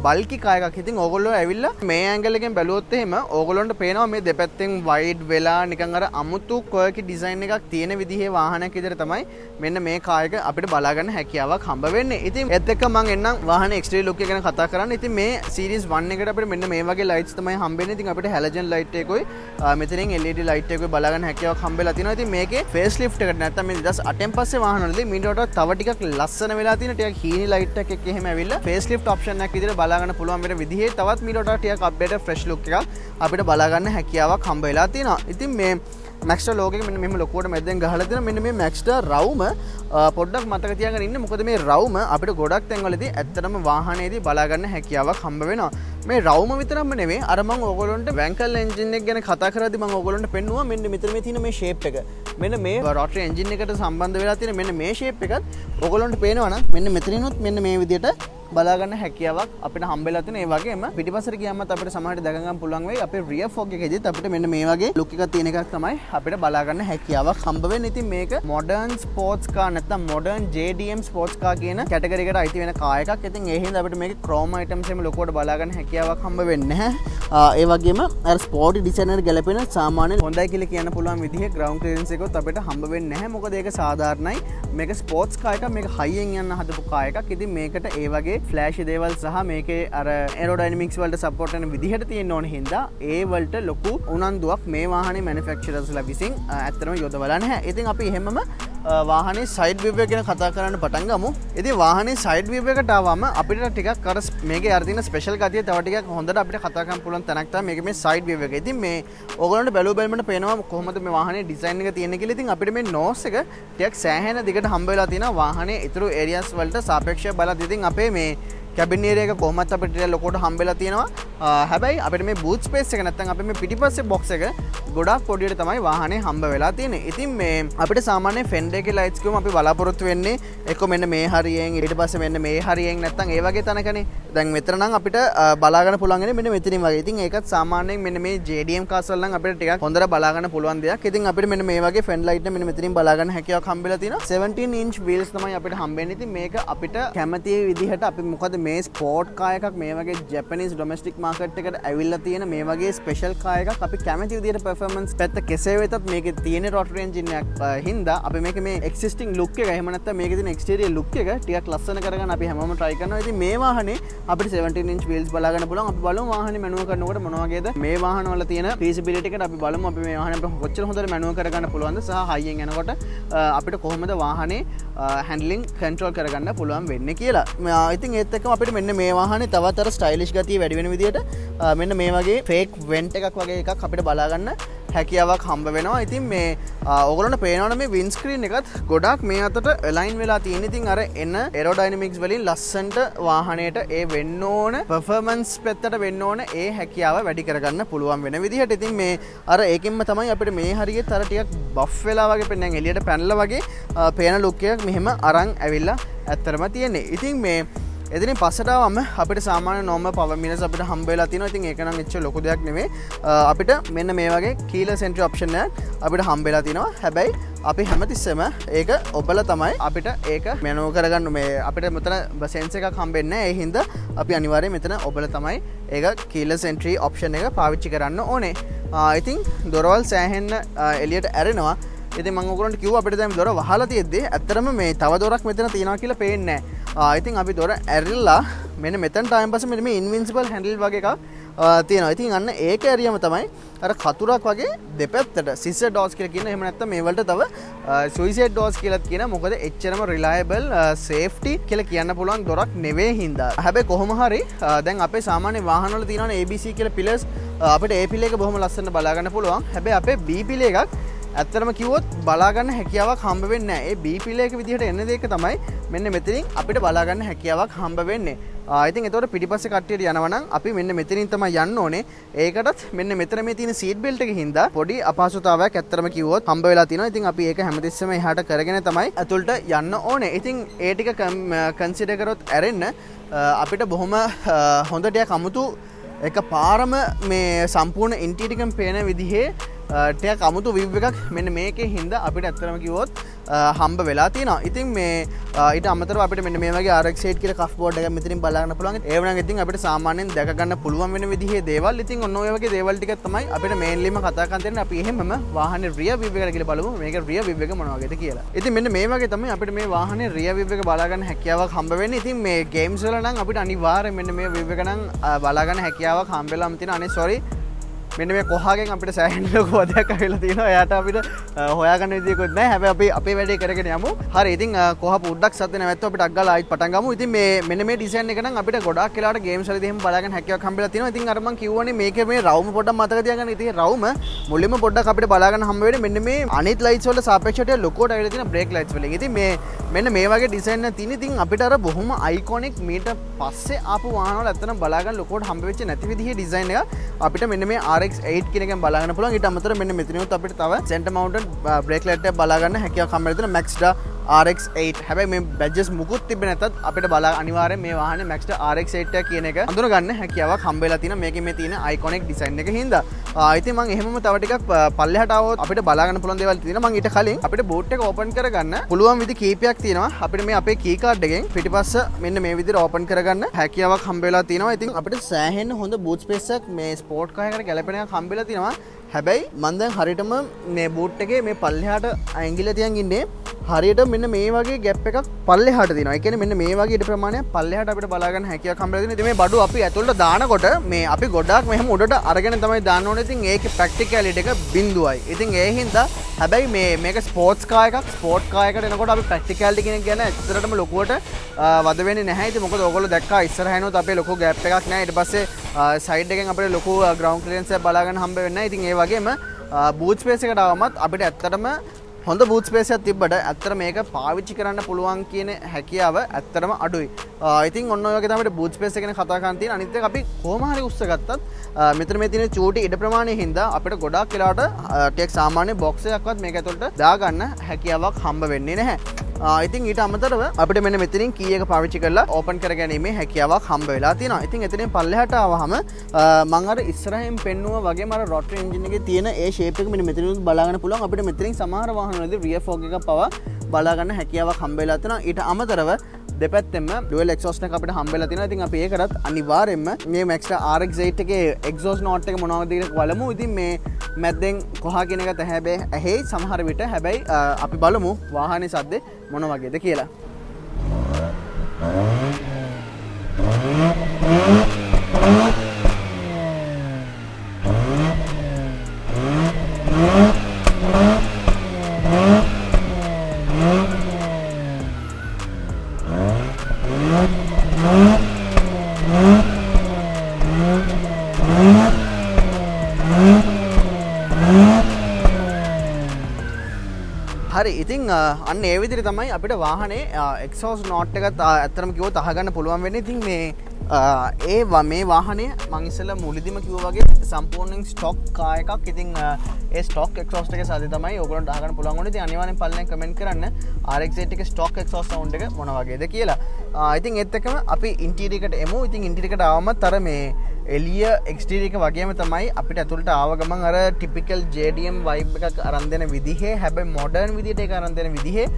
බල්කි කාර් එකක්. ඉතින් ඕගොල්ලෝ ඇවිල්ලා මේ ඇන්ගල් එකෙන් බැලුවොත් එහෙම ඕගොල්ලොන්ට පේනවා මේ දෙපැත්තෙන් වයිඩ් වෙලා නිකන් අර අමුතු quirky design එකක් තියෙන විදිහේ වාහනයක් විදිහට තමයි මෙන්න මේ කාර් එක අපිට බලා ගන්න හැකියාවක් හම්බ වෙන්නේ. ඉතින් ඒත් එක්ක මම එන්නම් වාහනේ එක්ස්ටීරියර් ලුක් එක ගැන කතා කරන්න. ඉතින් මේ සීරීස් 1 එකට අපිට මෙන්න මේ වගේ ලයිට්ස් තමයි හම්බෙන්නේ. ඉතින් අපිට හැලජන් ලයිට් එකකුයි මෙතනින් LED ලයිට් එකකුයි බලා ගන්න හැකියාවක් හම්බෙලා තියෙනවා. ඉතින් මේකේ ෆේස් ලිෆ්ට් එකට නැත්තම් මේ 2008න් පස්සේ වාහනවලදී මීට වඩා තව ටිකක් ලස්සන වෙලා තියෙන ටිකක් හීනි ලයිට් එකක් එහෙම ඇවිල්ලා ෆේස් ලිෆ්ට් ඔප්ෂන් එකක් විදිහට බලා ගන්න පුළුවන් වෙන විදිහේ තවත් මීට වඩා ටිකක් අප්ඩේටඩ් ෆ්‍රෙෂ් ලුක් එකක් අපිට බලා ගන්න හැකියාවක් හම්බ වෙලා තියෙනවා. ඉතින් මේ Mazda logo එක මෙන්න මෙහෙම ලොකුවට මැද්දෙන් ගහලා තියෙනවා. මෙන්න මේ Mazda රවුම පොඩ්ඩක් මතක තියාගෙන ඉන්න. මොකද මේ රවුම අපිට ගොඩක් තැන්වලදී ඇත්තටම වාහනේදී බලා ගන්න හැකියාවක් හම්බ වෙනවා. මේ රවුම විතරක්ම නෙවෙයි අර මම ඕගොල්ලන්ට වැන්කල් එන්ජින් එක ගැන කතා කරද්දී මම ඕගොල්ලන්ට පෙන්නුවා මෙන්න මෙතන මේ තියෙන මේ ෂේප් එක. මෙන්න මේ රෝටරි එන්ජින් එකට සම්බන්ධ වෙලා තියෙන මෙන්න මේ ෂේප් එකත් ඕගොල්ලන්ට පේනවා නම් මෙන්න මෙතනිනුත් මෙන්න මේ විදිහට බලා ගන්න හැකියාවක් අපිට හම්බෙලා තියෙන. ඒ වගේම පිටිපස්සට ගියාමත් අපිට සමහරට දැක ගන්න පුළුවන් වෙයි. අපේ රියර් ෆොග් එකේදීත් අපිට මෙන්න මේ වගේ ලුක් එකක් තියෙන එකක් තමයි අපිට බලා ගන්න හැකියාවක් හම්බ වෙන්නේ. ඉතින් මේක මොඩර්න් ස්පෝර්ට්ස් කාර් නැත්නම් මොඩර්න් JDM ස්පෝර්ට්ස් කාර් කියන කැටගරි එකට අයිති වෙන කාර් එකක්. ඉතින් ඒ හින්දා අපිට මේකේ ක්‍රෝම් අයිටම්ස් එහෙම ලොකුවට බලා ගන්න හැකියාවක් හම්බ වෙන්නේ නැහැ. ඒ වගේම අර ස්පෝර්ටි ඩිසයින් එකට ගැලපෙන සාමාන්‍ය හොඳයි කියලා කියන්න පුළුවන් විදිහේ ග්‍රවුන්ඩ් ක්ලියරන්ස් එකකුත් අපිට හම්බ වෙන්නේ නැහැ. මොකද ඒක සාධාරණයි. මේක ස්පෝර්ට්ස් කාර් එකක්. මේක හයියෙන් යන්න හදපු කාර් එකක්. ඉතින් මේකට ඒ වගේ ෆ්ලෑෂි දේවල් සහ මේකේ අර ඇරෝඩයිනමික්ස් වලට සපෝට් කරන විදිහට තියෙන්න ඕන හින්දා ඒ වලට ලොකු උනන්දුවක් මේ වාහනේ මැනුෆැක්චරර්ස්ලා විසින් ඇත්තටම යොදවලා නැහැ. ඉතින් අපි එහෙමම වාහනේ සයිඩ් විව් එක ගැන කතා කරන්න පටන් ගමු. ඉතින් වාහනේ සයිඩ් විව් එකට ආවම අපිට ටිකක් අර මේකේ අර තියෙන ස්පෙෂල් ගතිය තව ටිකක් හොඳට අපිට කතා කරන්න පුළුවන් තැනක් තමයි මේකේ මේ සයිඩ් විව් එක. ඉතින් මේ ඕගොල්ලන්ට බැලුවමට පේනවා කොහොමද මේ වාහනේ ඩිසයින් එක තියෙන්නේ කියලා. ඉතින් අපිට මේ නෝස් එක ටිකක් සෑහෙන දිගට හම්බ වෙලා තියෙනවා වාහනේ ඊතුරු ඒරියාස් වලට සාපේක්ෂව බලද්දී. ඉතින් අපේ මේ කැබින් ඒරියා එක කොහොමත් අපිට ලොකෝට හම්බෙලා තියෙනවා. හැබැයි අපිට මේ බූට් ස්පේස් එක නැත්නම් අපේ මේ පිටිපස්සේ බොක්ස් එක ගොඩාක් පොඩියට තමයි වාහනේ හම්බ වෙලා තියෙන්නේ. ඉතින් මේ අපිට සාමාන්‍ය ෆෙන්ඩර් එකේ ලයිට්ස් කියවම අපි බලාපොරොත්තු වෙන්නේ එක්ක මෙන්න මේ හරියෙන් ඊට පස්සේ මෙන්න මේ හරියෙන් නැත්නම් ඒ වගේ තැනකනේ. දැන් මෙතන නම් අපිට බලා ගන්න පුළුවන් වෙන්නේ මෙන්න මෙතනින් වගේ. ඉතින් ඒකත් සාමාන්‍යයෙන් මෙන්න මේ JDM කාස් වල නම් අපිට ටිකක් හොඳට බලා ගන්න පුළුවන් දෙයක්. ඉතින් අපිට මෙන්න මේ වගේ ෆෙන්ඩර් ලයිට් එක මෙන්න මෙතනින් බලා ගන්න හැකියාවක් හම්බෙලා තියෙනවා. 17 inch wheels තමයි අපිට හම්බෙන්නේ. ඉතින් මේක අපිට කැමති විදිහට අපි මොකද මේ ස්පෝර්ට් කාර් එකක් මේ වගේ ජැපනීස් ඩොමෙස්ටික් මාකට් එකට ඇවිල්ලා තියෙන මේ වගේ ස්පෙෂල් කාර් එකක් අපි කැමති විදිහට පර්ෆෝමන්ස් පැත්ත කෙසේ වෙතත් මේකේ තියෙන රෝටරි එන්ජින් එකක් හින්දා අපි මේක මේ එක්සිස්ටිං ලුක් එක එහෙම නැත්නම් මේකේ තියෙන එක්ස්ටීරියර් ලුක් එක ටිකක් ලස්සන කරගන්න අපි හැමෝම try කරනවා. ඉතින් මේ වාහනේ අපිට 17 inch wheels බලා ගන්න පුළුවන්. අපි බලමු වාහනේ මැනුවර් කරනකොට මොන වගේද මේ වාහන වල තියෙන feasibility එකට අපි බලමු අපි මේ වාහනේ කොච්චර හොඳට මැනුවර් කරගන්න පුළුවන්ද සහ හයියෙන් යනකොට අපිට කොහොමද වාහනේ හැන්ඩලින් කන්ට්‍රෝල් කරගන්න පුළුවන් වෙන්නේ කියලා. ඉතින් ඒත් එක්කම අපිට මෙන්න මේ වාහනේ තවත් අර ස්ටයිලිෂ් ගතිය වැඩි වෙන විදිහට මෙන්න මේ වගේ ෆේක් වෙන්ට් එකක් වගේ එකක් අපිට බලා ගන්න හැකියාවක් හම්බ වෙනවා. ඉතින් මේ ඔයගොල්ලන්ට පේනවනේ මේ වින් ස්ක්‍රීන් එකත් ගොඩක් මේ අතට අලයින් වෙලා තියෙන. ඉතින් අර එන ඒරෝඩයිනමික්ස් වලින් ලස්සනට වාහනයට ඒ වෙන්න ඕන පර්ෆෝමන්ස් පැත්තට වෙන්න ඕන ඒ හැකියාව වැඩි කරගන්න පුළුවන් වෙන විදිහට. ඉතින් මේ අර ඒකින්ම තමයි අපිට මේ හරියට අර ටිකක් බෆ් වෙලා වගේ පෙන්නන එළියට පැනලා වගේ පේන ලුක් එකක් මෙහෙම අරන් ඇවිල්ලා ඇත්තරම තියෙන්නේ. ඉතින් මේ එදින පස්සටාවම අපිට සාමාන්‍ය normal power meters අපිට හම්බ වෙලා තියෙනවා. ඉතින් ඒක නම් එච්චර ලොකු දෙයක් නෙමෙයි. අපිට මෙන්න මේ වගේ keyless entry option එකක් අපිට හම්බ වෙලා තියෙනවා. හැබැයි අපි හැමතිස්සෙම ඒක ඔබලා තමයි අපිට ඒක මැනුව කරගන්න මේ අපිට මෙතන සෙන්සර් එකක් හම්බෙන්නේ නැහැ. ඒ හින්දා අපි අනිවාර්යයෙන් මෙතන ඔබලා තමයි ඒක keyless entry option එක පාවිච්චි කරන්න ඕනේ. ඉතින් දොරවල් සෑහෙන්න එළියට ඇරෙනවා. ඉතින් මම ඔයගොල්ලන්ට කිව්වා අපිට දැන් දොර වහලා තියෙද්දි ඇත්තටම මේ තව දොරක් මෙතන තියනවා කියලා පේන්නේ නැහැ. ඉතින් අපි දොර ඇරිලා මෙන්න මෙතනට ආයන් පස්සේ මෙන්න මේ ඉන්වින්සිබල් හැන්ඩල් වගේ එකක් තියෙනවා. ඉතින් අන්න ඒක ඇරියම තමයි අර කතුරක් වගේ දෙපැත්තට සිස්ටර් ඩෝර්ස් කියලා කියන. එහෙම නැත්නම් මේ වලට තව සුයිසයිඩ් ඩෝර්ස් කියලාත් කියන. මොකද එච්චරම රිලයබල් සේෆ්ටි කියලා කියන්න පුළුවන් දොරක් නෙවෙයි හින්දා. හැබැයි කොහොම හරි දැන් අපේ සාමාන්‍ය වාහන වල තියෙනවනේ ABC කියලා පිලර්ස්. අපිට A පිලර් එක බොහොම ලස්සනට බලා ගන්න පුළුවන්. හැබැයි අපේ B පිලර් එකක් ඇත්තටම කිව්වොත් බලා ගන්න හැකියාවක් හම්බ වෙන්නේ නැහැ. ඒ B පිලර් එක විදිහට එන දෙයක තමයි මෙන්න මෙතනින් අපිට බලා ගන්න හැකියාවක් හම්බ වෙන්නේ. ඉතින් ඒතකොට පිටිපස්සේ කට්ටියට යනවා නම් අපි මෙන්න මෙතනින් තමයි යන්න ඕනේ. ඒකටත් මෙන්න මෙතන මේ තියෙන සීට් බෙල්ට් එකකින් හින්දා පොඩි අපහසුතාවයක් ඇත්තටම කිව්වොත් හම්බ වෙලා තියෙනවා. ඉතින් අපි ඒක හැමතිස්සෙම එහාට කරගෙන තමයි ඇතුළට යන්න ඕනේ. ඉතින් ඒ ටික කන්සිඩර් කරොත් ඇරෙන්න අපිට බොහොම හොඳ ටිකක් අමුතු එක පාරම මේ සම්පූර්ණ ඉන්ටීරියර් එක පේන විදිහේ ටිකක් අමුතු විව් එකක් මෙන්න මේකේ හින්දා අපිට ඇත්තටම කිව්වොත් හම්බ වෙලා තියෙනවා. ඉතින් මේ ඊට අමතරව අපිට මෙන්න මේ වගේ RX8 කියලා කෆ් බෝඩ් එකක් මෙතනින් බලා ගන්න පුළුවන්. ඒ වුණාම ඉතින් අපිට සාමාන්‍යයෙන් දැක ගන්න පුළුවන් වෙන විදිහේ දේවල්. ඉතින් ඔන්න ඔය වගේ දේවල් ටික තමයි අපිට මේන්ලිම කතා කරන් තියෙන්නේ. අපි එහෙමම වාහනේ රියර් විව් එකට ගිහලා බලමු මේක රියර් විව් එක මොන වගේද කියලා. ඉතින් මෙන්න මේ වගේ තමයි අපිට මේ වාහනේ රියර් විව් එක බලා ගන්න හැකියාවක් හම්බ වෙන්නේ. ඉතින් මේ ගේම්ස් වල නම් අපිට අනිවාර්යයෙන් මෙන්න මේ විව් එක නම් බලා ගන්න හැකියාවක් හම්බෙලාම තියෙන. අනේ සෝරි මෙන්න මේ කොහාගෙන් අපිට සෑහෙන ලොකු වදයක් අවිලා තියෙනවා. එයාට අපිට හොයාගන්න විදියකුත් නැහැ. හැබැයි අපි අපේ වැඩේ කරගෙන යමු. හරි. ඉතින් කොහ පොඩ්ඩක් සද්ද නැවැත්තුව අපිට අග්ගලා ආයිත් පටන් ගමු. ඉතින් මේ මෙන්න මේ ඩිසයින් එක නම් අපිට ගොඩාක් වෙලාවට ගේම්ස් වලදී එහෙම බලාගෙන හැකියාවක් හම්බෙලා තියෙනවා. ඉතින් අර මම කිව්වනේ මේකේ මේ රවුම පොඩ්ඩක් මතක තියාගන්න. ඉතින් රවුම මුලින්ම පොඩ්ඩක් අපිට බලාගන්න හම්බ වෙන්නේ මෙන්න මේ අනිත් ලයිට්ස් වලට සාපේක්ෂව ලොකුවට අවිලා තියෙන බ්‍රේක් ලයිට්ස් වලින්. ඉතින් මේ මෙන්න මේ වගේ ඩිසයින් එකක් තියෙන. ඉතින් අපිට අර බොහොම අයිකොනික් මීට පස්සේ ආපු වාහන වල ඇත්තටම බලාගන්න ලොකුවට හම්බ වෙච්ච නැති විදිහේ ඩිසයින් එකක් අපිට මෙන්න මේ RX8 කියන එකෙන් බලාගන්න පුළුවන්. ඊට අමතරව මෙන්න මෙතනිනුත් අපිට තව center mounted brake light එකක් බලා ගන්න හැකියාවක් හම්බෙලා තියෙනවා Maxda RX8. හැබැයි මේ badges මුකුත් තිබ්බේ නැතත් අපිට බලා අනිවාර්යෙන් මේ වාහනේ Maxda RX8 එක කියන එක අඳුන ගන්න හැකියාවක් හම්බෙලා තියෙනවා මේකේ මේ තියෙන iconic design එක හින්දා. ඉතින් මම එහෙමම තව ටිකක් පල්ලෙහාට ආවොත් අපිට බලා ගන්න පුළුවන් දේවල් තියෙනවා. මම ඊට කලින් අපිට boot එක open කරගන්න පුළුවන් විදි කීපයක් තියෙනවා. අපිට මේ අපේ key card එකෙන් පිටිපස්ස මෙන්න මේ විදිහට open කරගන්න හැකියාවක් හම්බෙලා තියෙනවා. ඉතින් අපිට සෑහෙන හොඳ boot space එකක් මේ sport car එකකට ගැලපෙන එකක් හම්බෙලා තියෙනවා. හැබැයි මම දැන් හරියටම මේ බූට් එකේ මේ පල්ලෙහාට ඇඟිල්ල තියන් ඉන්නේ හරියට මෙන්න මේ වගේ ગેප් එකක් පල්ලෙහාට තියෙනවා. ඒ කියන්නේ මෙන්න මේ වගේ ඉඩ ප්‍රමාණයක් පල්ලෙහාට අපිට බලා ගන්න හැකියාවක් හම්බෙලා තියෙනවා. ඉතින් මේ බඩු අපි ඇතුළට දානකොට මේ අපි ගොඩාක් මෙහෙම උඩට අරගෙන තමයි දාන්න ඕනේ. ඉතින් ඒකේ ප්‍රැක්ටිකැලිටි එක බිඳුවයි. ඉතින් ඒ හින්දා හැබැයි මේක ස්පෝර්ට්ස් කාර් එකක්. ස්පෝර්ට් කාර් එකකට එනකොට අපි ප්‍රැක්ටිකැලිටි කියන එක ගැන ඇත්තටම ලොකුවට වද වෙන්නේ නැහැ. ඉතින් මොකද ඔයගොල්ලෝ දැක්කා ඉස්සරහිනුත් අපේ ලොකු ગેප් එකක් නැහැ. ඊට පස්සේ සයිඩ් එකෙන් අපිට ලොකු ග්‍රවුන්ඩ් ක්ලියරන්ස් එකක් බලා ගන්න හම්බ වෙන්නේ නැහැ. ඉතින් ඒ වගේම බූට් ස්පේස් එකට ආවමත් අපිට ඇත්තටම හොඳ බූට් ස්පේස් එකක් තිබ්බට ඇත්තට මේක පාවිච්චි කරන්න පුළුවන් කියන හැකියාව ඇත්තටම අඩුයි. ඉතින් ඔන්න ඔය වගේ තමයි අපිට බූට් ස්පේස් එක ගැන කතා කරන්න තියෙන. අනිත් එක අපි කොහොම හරි උස්සගත්තත් මෙතන මේ තියෙන චූටි ඉඩ ප්‍රමාණය හින්දා අපිට ගොඩාක් වෙලාවට ටිකක් සාමාන්‍ය බොක්ස් එකක්වත් මේක ඇතුළට දාගන්න හැකියාවක් හම්බ වෙන්නේ නැහැ. ඉතින් ඊට අමතරව අපිට මෙන්න මෙතනින් කී එක පාවිච්චි කරලා ඕපන් කරගැනීමේ හැකියාවක් හම්බ වෙලා තියෙනවා. ඉතින් එතනින් පල්ලෙහාට ආවහම මම අර ඉස්සරහින් පෙන්නුවා වගේම අර රොටරි එන්ජින් එකේ තියෙන ඒ ෂේප් එක මෙන්න මෙතනින් බලා ගන්න පුළුවන්. අපිට මෙතනින් සමහර වාහනවලදී රියර් ෆෝග් එකක් පවා බලා ගන්න හැකියාවක් හම්බ වෙලා තියෙනවා. ඊට අමතරව දෙපැත්තෙම ඩුවල් එක්සෝස්ට් එක අපිට හම්බෙලා තියෙනවා. ඉතින් අපි ඒකටත් අනිවාර්යයෙන්ම මේ Maxda RX8 එකේ එක්සෝස්ට් නෝට් එක මොනවද කියලා බලමු. ඉතින් මේ මැද්දෙන් කොහා කියන එක හැබැයි ඇහි සමහර විට හැබැයි අපි බලමු වාහනේ සද්දේ මොන වගේද කියලා. හරි ඉතින් අන්න ඒ විදිහට තමයි අපිට වාහනේ එක්සෝස් නෝට් එකත් ඇත්තටම කිව්වොත් අහගන්න පුළුවන් වෙන්නේ. ඉතින් මේ වාහනේ මං ඉස්සෙල්ලා මුලදීම කිව්වා වගේ සම්පූර්ණයෙන් ස්ටොක් කාර් එකක්. ඉතින් ඒ ස්ටොක් එක්සෝස්ට් එකේ සාදේ තමයි ඔයගොල්ලන්ට අහගන්න පුළුවන් වුණේ. ඉතින් අනිවාර්යෙන් පල්ලෙන් කමෙන්ට් කරන්න RX-8 එකේ ස්ටොක් එක්සෝස්ට් සවුන්ඩ් එක මොන වගේද කියලා. ඉතින් ඒත් එක්කම අපි ඉන්ටීරියර් එකට එමු. ඉතින් ඉන්ටීරියර් එකට ආවමත් අර මේ එළිය එක්ස්ටීරියර් එක වගේම තමයි අපිට ඇතුළට ආව ගමන් අර ටිපිකල් JDM vibe එකක් අරන් දෙන විදිහේ, හැබැයි මොඩර්න් විදිහට ඒක අරන් දෙන විදිහේ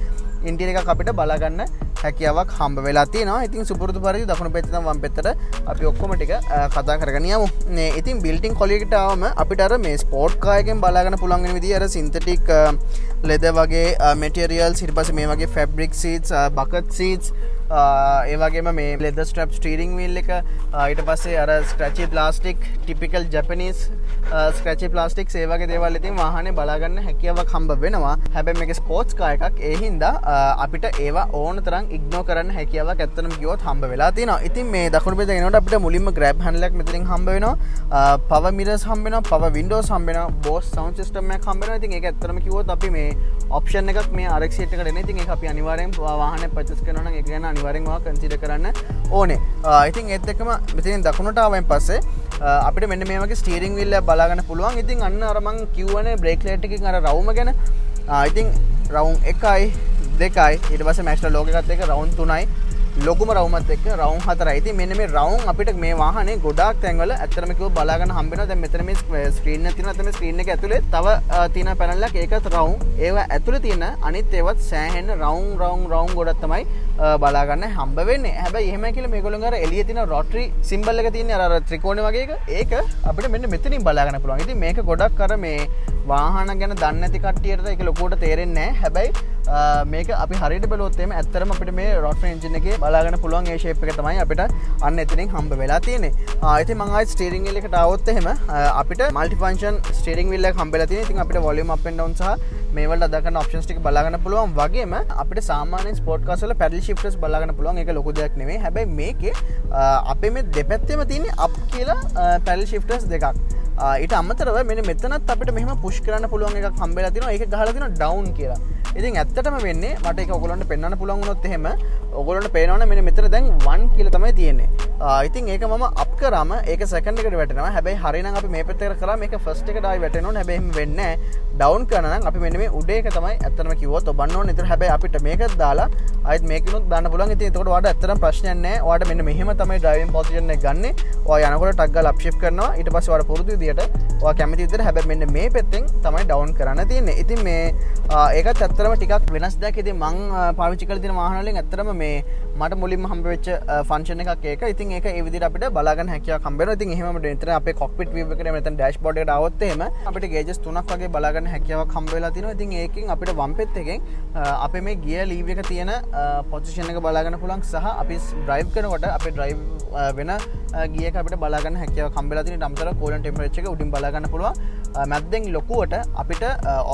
ඉන්ටීරියර් එකක් අපිට බලාගන්න හැකියාවක් හම්බ වෙලා තියෙනවා. ඉතින් සුපුරුදු පරිදි දකුණු පැත්තෙන් වම් පැත්තට අපි ඔක්කොම ටික කතා කරගෙන යමු. ඉතින් බිල්ටින් කොලිය එකට ආවම අපිට අර මේ ස්පෝර්ට් කාර් එකෙන් බලාගන්න පුළුවන් වෙන විදිහ අර සින්තටික් ලෙදර් වගේ මැටීරියල්ස්, ඊට පස්සේ මේ වගේ ෆැබ්‍රික් සීට්ස්, බකට් සීට්ස්, ඒ වගේම මේ ලෙදර් ස්ට්‍රැප් ස්ටීරිං වීල් එක, ඊට පස්සේ අර ස්ක්‍රැචි ප්ලාස්ටික් ටිපිකල් ජැපනීස් ස්ක්‍රැචි ප්ලාස්ටික්ස්, ඒ වගේ දේවල් ඉතින් වාහනේ බලාගන්න හැකියාවක් හම්බ වෙනවා. හැබැයි මේක ස්පෝර්ට්ස් කාර් එකක්. ඒ හින්දා අපිට ඒවා ඕන තරම් ඉග්නෝර් කරන්න හැකියාවක් ඇත්තටම ගියොත් හම්බ වෙලා තියෙනවා. ඉතින් මේ දකුණු පැත්තේ එනකොට අපිට මුලින්ම ග්‍රැබ් හැන්ඩල් එකක් මෙතනින් හම්බ වෙනවා. පවර් මිරර්ස් හම්බ වෙනවා, පවර් වින්ඩෝස් හම්බ වෙනවා, බෝස් සවුන්ඩ් සිස්ටම් එකක් හම්බ වෙනවා. ඉතින් ඒක ඇත්තටම කිව්වොත් අපි මේ ඔප්ෂන් එකක් මේ RX-8 එකට එන. ඉතින් ඒක අපි අනිවාර්යෙන් වාහනේ පර්චේස් කරනවා නම් ඒක ගැන අනිවාර්යෙන් ඔයා කන්සිඩර් කරන්න ඕනේ. ඉතින් ඒත් එක්කම මෙතනින් දකුණට ආවෙන් පස්සේ අපිට මෙන්න මේ වගේ ස්ටීරිං වීල් එක බලා ගන්න පුළුවන්. ඉතින් අන්න අර මං කියවනේ බ්‍රේක් ලයිට් එකකින් අර රවුම ගැන. ඉතින් රවුම් 1යි 2යි ඊට පස්සේ මැස්ටර් ලෝගෝ එකත් එක්ක රවුම් 3යි, ලොකුම රවුමත් එක්ක රවුම් 4යි. ඉතින් මෙන්න මේ රවුම් අපිට මේ වාහනේ ගොඩාක් තැන්වල ඇත්තටම කිව්ව බලා ගන්න හම්බ වෙනවා. දැන් මෙතන මේ ස්ක්‍රීන් එක තියෙනවා. මේ ස්ක්‍රීන් එක ඇතුලේ තව තියෙන පැනල් එකක්, ඒකත් රවුම්. ඒවා ඇතුලේ තියෙන අනිත් ඒවත් සෑහෙන රවුම් ගොඩක් තමයි බලා ගන්න හම්බ වෙන්නේ. හැබැයි එහෙමයි කියලා මේගොල්ලෝ අර එළියේ තියෙන රොටරි සිම්බල් එක තියෙන අර ත්‍රිකෝණය වගේ එක, ඒක අපිට මෙන්න මෙතනින් බලා ගන්න පුළුවන්. ඉතින් මේක ගොඩක් අර මේ වාහන ගැන දන්නේ නැති කට්ටියට ඒක ලොකුවට තේරෙන්නේ නැහැ. හැබැයි මේක අපි හරියට බලුවොත් එimhe ඇත්තටම අපිට මේ රොටරි එන්ජින් එකේ බලා ගන්න පුළුවන් ඒ ෂේප් එක තමයි අපිට අන්න එතනින් හම්බ වෙලා තියෙන්නේ. ඉතින් මම ආයෙත් ස්ටියරිං වීල් එකට ආවොත් එහෙම අපිට মাল্টি ෆන්ක්ෂන් ස්ටියරිං වීල් එකක් හම්බ වෙලා තියෙනවා. ඉතින් අපිට වොලියුම් අප් ඇන්ඩ් ඩවුන් සහ මේ වලට අදා ගන්න ඔප්ෂන්ස් ටික බලා ගන්න පුළුවන්. වගේම අපිට සාමාන්‍යයෙන් ස්පෝර්ට් කාර්ස් වල පැඩල් ෂිෆ්ටර්ස් බලා ගන්න පුළුවන්. ඒක ලොකු දෙයක් නෙමෙයි. හැබැයි මේකේ අපේ මේ දෙපැත්තෙම තියෙන්නේ අප් කියලා පැඩල් ෂිෆ්ටර්ස් දෙකක්. ඊට අමතරව මෙන්න මෙතනත් අපිට මෙහෙම පුෂ් කරන්න පුළුවන් එකක් හම්බෙලා තියෙනවා. ඒක ගහලා තියෙනවා ඩවුන් කියලා. ඉතින් ඇත්තටම වෙන්නේ මට ඒක ඔයගොල්ලන්ට පෙන්වන්න පුළුවන් වුණොත් එහෙම ඔයගොල්ලන්ට පේනවනේ මෙන්න මෙතන දැන් 1 කියලා තමයි තියෙන්නේ. ඉතින් ඒක මම අප් කරාම ඒක සෙකන්ඩ් එකට වැටෙනවා. හැබැයි හරියනම් අපි මේ පැත්තට කරා මේක ෆස්ට් එකට ආයි වැටෙනවා. හැබැයි එහෙම වෙන්නේ නැහැ. ඩවුන් කරනවා නම් අපි මෙන්න මේ උඩ එක තමයි ඇත්තටම කිව්වොත් ඔබන්න ඕනේ. ඒතර හැබැයි අපිට මේකත් දාලා ආයෙත් මේකිනුත් දාන්න පුළුවන්. ඉතින් එතකොට ඔයාලට ඇත්තටම ප්‍රශ්නයක් නැහැ. ඔයාලට මෙන්න මෙහෙම තමයි ඩ්‍රයිවිං පොසිෂන් එක ගන්නෙ. ඔයා යනකොට ටක් ගාලා අප් ෂිෆ්ට් කරනවා. ඊට පස්සේ ඔයාලා පුරුදු විදියට ඔයා කැමති විදියට හැබැයි මෙන්න මේ පැත්තෙන් තමයි ඩවුන් කරන්න තියෙන්නේ. ඉතින් මේ ඒකත් ඇත්තටම ටිකක් වෙනස් දෙයක්. ඉතින් මං පාවිච්චි කරලා තියෙන වාහන වලින් ඇත්තටම මේ මට මුලින්ම හම්බ වෙච්ච ෆන්ක්ෂන් එකක් ඒක. ඉතින් ඒක ඒ විදිහට අපිට බලා ගන්න හැකියාවක් හම්බ වෙනවා. ඉතින් එහෙමම මෙතන අපේ කොක්පිට් view එකේ මෙතන ඩෑෂ්බෝඩ් එකට ආවොත් එහෙම අපිට ගේජස් 3ක් වගේ බලා ගන්න හැකියාවක් හම්බ වෙලා තියෙනවා. ඉතින් ඒකෙන් අපිට වම් පැත්ත එකෙන් අපේ මේ ගියර් ලීව් එක තියෙන පොසිෂන් එක බලා ගන්න පුළුවන්. සහ අපි ඩ්‍රයිව් කරනකොට අපේ ඩ්‍රයිව් වෙන ගියර් එක අපිට බලා ගන්න හැකියාවක් හම්බ වෙලා තියෙනවා. ඊට අමතරව කෝලන් ටෙම්පරේචර් එක උඩින් බලා ගන්න පුළුවන්. මැද්දෙන් ලොකුවට අපිට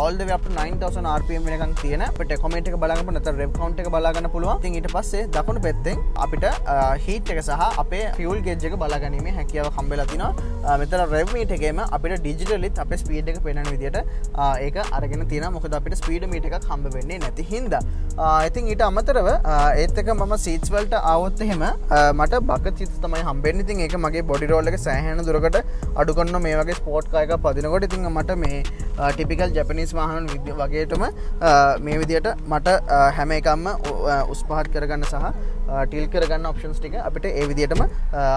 all the way up to 9000 rpm වෙනකන් තියෙන අපිට කොමෙන්ට් එක බලා ගන්න පුළුවන්. නැත්නම් rev count එක බලා ගන්න පුළුවන්. ඉතින් ඊට පස්සේ දකුණු පැත්තෙන් අපිට heat එක සහ අපේ fuel gauge එක බලා ගැනීමේ හැකියාවක් හම්බෙලා තිනවා. මෙතන rev meter එකේම අපිට digitally අපේ speed එක පේනන විදියට ඒක අරගෙන තියෙනවා. මොකද අපිට speed meter එකක් හම්බ වෙන්නේ නැති හින්දා. ඉතින් ඊට අමතරව ඒත් එක මම seats වලට ආවොත් එහෙම මට bucket seats තමයි හම්බෙන්නේ. ඉතින් ඒක මගේ body roll එක සෑහෙන දුරකට අඩු කරනවා මේ වගේ sport car එකක් පදිනකොට. ඉතින් මට මේ typical Japanese වාහන වගේටම මේ විදියට මට හැම එකක්ම උස් පහත් කරගන්න සහ ටිල් කරගන්න ඔප්ෂන්ස් ටික අපිට ඒ විදියටම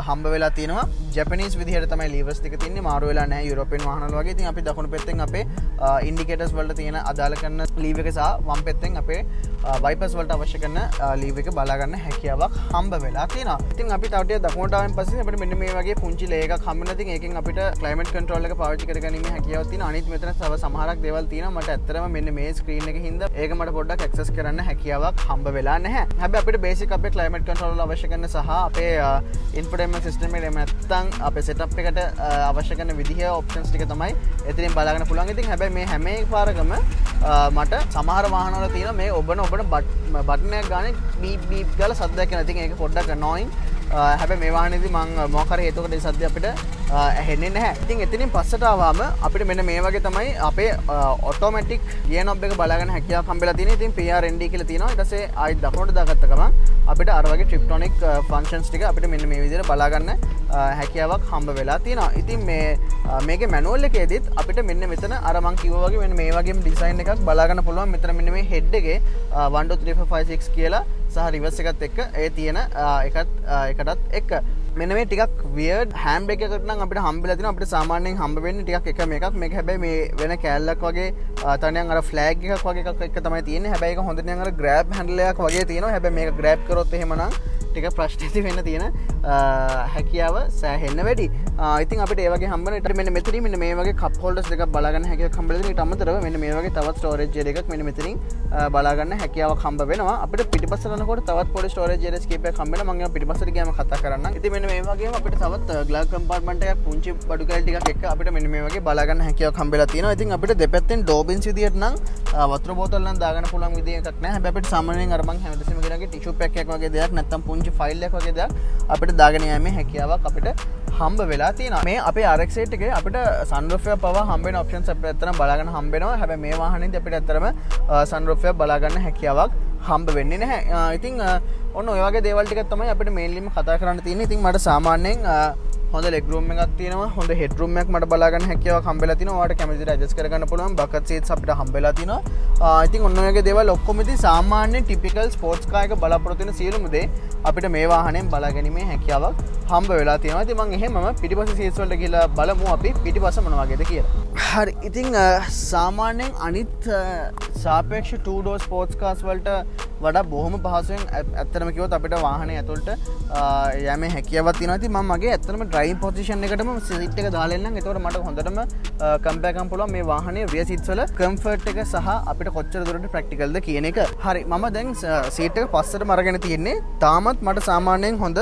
හම්බ වෙලා තියෙනවා. ජැපනීස් විදිහට තමයි ලීවර්ස් ටික තියෙන්නේ. මාරු වෙලා නැහැ යුරෝපියන් වාහනවල වගේ. ඉතින් අපි දකුණු පැත්තෙන් අපේ ඉන්ඩිකේටර්ස් වලට තියෙන අදාළ කරන ලීව් එක සහ වම් පැත්තෙන් අපේ වයිපර්ස් වලට අවශ්‍ය කරන ලීව් එක බලා ගන්න හැකියාවක් හම්බ වෙලා තියෙනවා. ඉතින් අපි තව ටිකක් දකුණට ආවෙන් පස්සේ අපිට මෙන්න මේ වගේ පුංචි ලේ එකක් හම්බ වෙනවා. ඉතින් ඒකෙන් අපිට ක්ලයිමේට් කන්ට්‍රෝල් එක පාවිච්චි කරගැනීමේ හැකියාවක් තියෙනවා. අනිත් මෙතන තව සමහරක් දේවල් තියෙනවා. මට ඇත්තටම මෙන්න මේ ස්ක්‍රීන් එකේ හින්දා ඒක මට පොඩ්ඩක් ඇක්සස් කරන්න හැකියාවක් හම්බ වෙලා නැහැ. හැබැයි අපිට බේසික් අපේ ක්ලයිමේට් කන්ට්‍රෝල් වල අවශ්‍ය කරන සහ අපේ ඉන්ෆෝටේන්මන්ට් සිස්ටම් එකේ නැත්තම් අපේ සෙටප් එකට අවශ්‍ය කරන විදිහේ ඔප්ෂන්ස් ටික තමයි එතනින් බලාගන්න පුළුවන්. ඉතින් හැබැයි මේ හැම එකපාරකම මට සමහර වාහනවල තියෙන මේ ඔබන බටන් එකක් ගානේ බීප් බීප් ගාලා සද්දයක් එනවා. ඉතින් ඒක පොඩ්ඩක් annoying. හැබැයි මේ වාහනේදී මම මොකක් හරි හේතුවකට ඒ සද්දය අපිට ඇහෙන්නේ නැහැ. ඉතින් එතනින් පස්සට ආවම අපිට මෙන්න මේ වගේ තමයි අපේ ඔටෝමැටික් ගියර් නොබ් එක බලාගන්න හැකියාවක් හම්බෙලා තියෙනවා. ඉතින් PRND කියලා තියෙනවා. ඊට පස්සේ ආයෙත් දකුණට දාගත්ත ගමන් අපිට අර වගේ ට්‍රිප්ටොනික් ෆන්ක්ෂන්ස් ටික අපිට මෙන්න මේ විදිහට බලාගන්න හැකියාවක් හම්බ වෙලා තියෙනවා. ඉතින් මේකේ මැනුවල් එකේදීත් අපිට මෙන්න මෙතන අර මං කිව්වා වගේ මෙන්න මේ වගේම ඩිසයින් එකක් බලාගන්න පුළුවන්. මෙතන මෙන්න මේ හෙඩ් එකේ 1 2 3 4 5 6 කියලා සහ රිවර්ස් එකත් එක්ක ඒ තියෙන එකටත් එක්ක මෙන්න මේ ටිකක් වියර්ඩ් හෑන්ඩ් බ්‍රේක් එකකට නම් අපිට හම්බෙලා තියෙනවා. අපිට සාමාන්‍යයෙන් හම්බ වෙන්නේ ටිකක් එක මේකක්. මේක හැබැයි මේ වෙන කෑල්ලක් වගේ තනියම අර ෆ්ලෑග් එකක් වගේ එකක් එක්ක තමයි තියෙන්නේ. හැබැයි ඒක හොඳට නිකන් අර ග්‍රෑබ් හැන්ඩල් එකක් වගේ තියෙනවා. හැබැයි මේක ග්‍රෑබ් කරොත් එහෙමනම් ටික ප්‍රශ්න ඇති වෙන්න තියෙන හැකියාව සෑහෙන්න වැඩි. ඉතින් අපිට ඒ වගේ හම්බ වෙන මෙන්න මෙතනින් මෙන්න මේ වගේ කප් හෝල්ඩර්ස් දෙකක් බලා ගන්න හැකියාවක් හම්බෙලා තියෙනවා. ඊට අමතරව මෙන්න මේ වගේ තවත් ස්ටෝරේජ් ඒරියා එකක් මෙන්න මෙතනින් බලා ගන්න හැකියාවක් හම්බ වෙනවා. අපිට පිටිපස්සට යනකොට තවත් පොඩි ස්ටෝරේජ් ඒරියාස් කීපයක් හම්බ වෙනවා. මම ඒවා පිටිපස්සට ගියාම කතා කරන්නම්. ඉතින් මෙන්න මේ වගේම අපිට තවත් ග්ලාස් කම්පාර්ට්මන්ට් එකක් පුංචි බඩු කැලි ටිකක් එක්ක අපිට මෙන්න මේ වගේ බලා ගන්න හැකියාවක් හම්බෙලා තියෙනවා. ඉතින් අපිට දෙපැත්තෙන් ඩෝබින්ස් විදියට නම් වතුර බෝතල් නම් දාගන්න පුළුවන් විදිය එකක් නැහැ. හැබැයි අපිට සාමාන්‍යයෙන් අර මං හැමදෙස්සම කියනගේ ටිෂු පැක් එකක් වගේ දෙයක් නැත්නම් පුංචි ෆයිල් එකක් වගේ දෙයක් අපිට දාගෙන යෑමේ හැකියාවක් අපිට හම්බ වෙලා තියෙනවා. මේ අපේ RX-8 එකේ අපිට sunroof එක පවා හම්බ වෙන options අපිට ඇත්තටම බලා ගන්න හම්බ වෙනවා. හැබැයි මේ වාහනේදී අපිට ඇත්තටම sunroof එක බලා ගන්න හැකියාවක් හම්බ වෙන්නේ නැහැ. ඉතින් ඔන්න ඔය වගේ දේවල් ටිකක් තමයි අපිට මේන්ලිම කතා කරන්න තියෙන්නේ. ඉතින් මට සාමාන්‍යයෙන් හොඳ ලෙග් රූම් එකක් තියෙනවා. හොඳ හෙඩ් රූම් එකක් මට බලා ගන්න හැකියාවක් හම්බෙලා තිනවා. ඔයාලට කැමති විදිහට ඇඩ්ජස්ට් කරගන්න පුළුවන්. බකට් සීට්ස් අපිට හම්බෙලා තිනවා. ඉතින් ඔන්න ඔය වගේ දේවල් ඔක්කොම ඉතින් සාමාන්‍ය ටිපිකල් ස්පෝර්ට්ස් කාර් එක බලාපොරොත්තු වෙන සියලුම දේ අපිට මේ වාහනයෙන් බලා ගැනීමේ හැකියාවක් හම්බ වෙලා තියෙනවා. ඉතින් මම එහෙමම පිටිපස්ස සීට්ස් වලට ගිහලා බලමු අපි පිටිපස්ස මොන වගේද කියලා. හරි. ඉතින් සාමාන්‍යයෙන් අනිත් සාපේක්ෂ 2 door ස්පෝර්ට්ස් කාර්ස් වලට වඩා බොහොම පහසුවෙන් ඇත්තටම කිව්වොත් අපිට වාහනේ ඇතුළට යෑමේ හැකියාවක් තියෙනවා. ඉතින් මම මගේ ඇත්තටම ඩ්‍රයිවිං පොසිෂන් එකටම සීට් එක දාලා එන්නම්. ඒතකොට මට හොඳටම කම්පෙයාර් කරන්න පුළුවන් මේ වාහනේ රියර් සීට්ස් වල කම්ෆර්ට් එක සහ අපිට කොච්චර දුරට ප්‍රැක්ටිකල්ද කියන එක. හරි. මම දැන් සීට් එක පස්සටම අරගෙන තියෙන්නේ. තාමත් මට සාමාන්‍යයෙන් හොඳ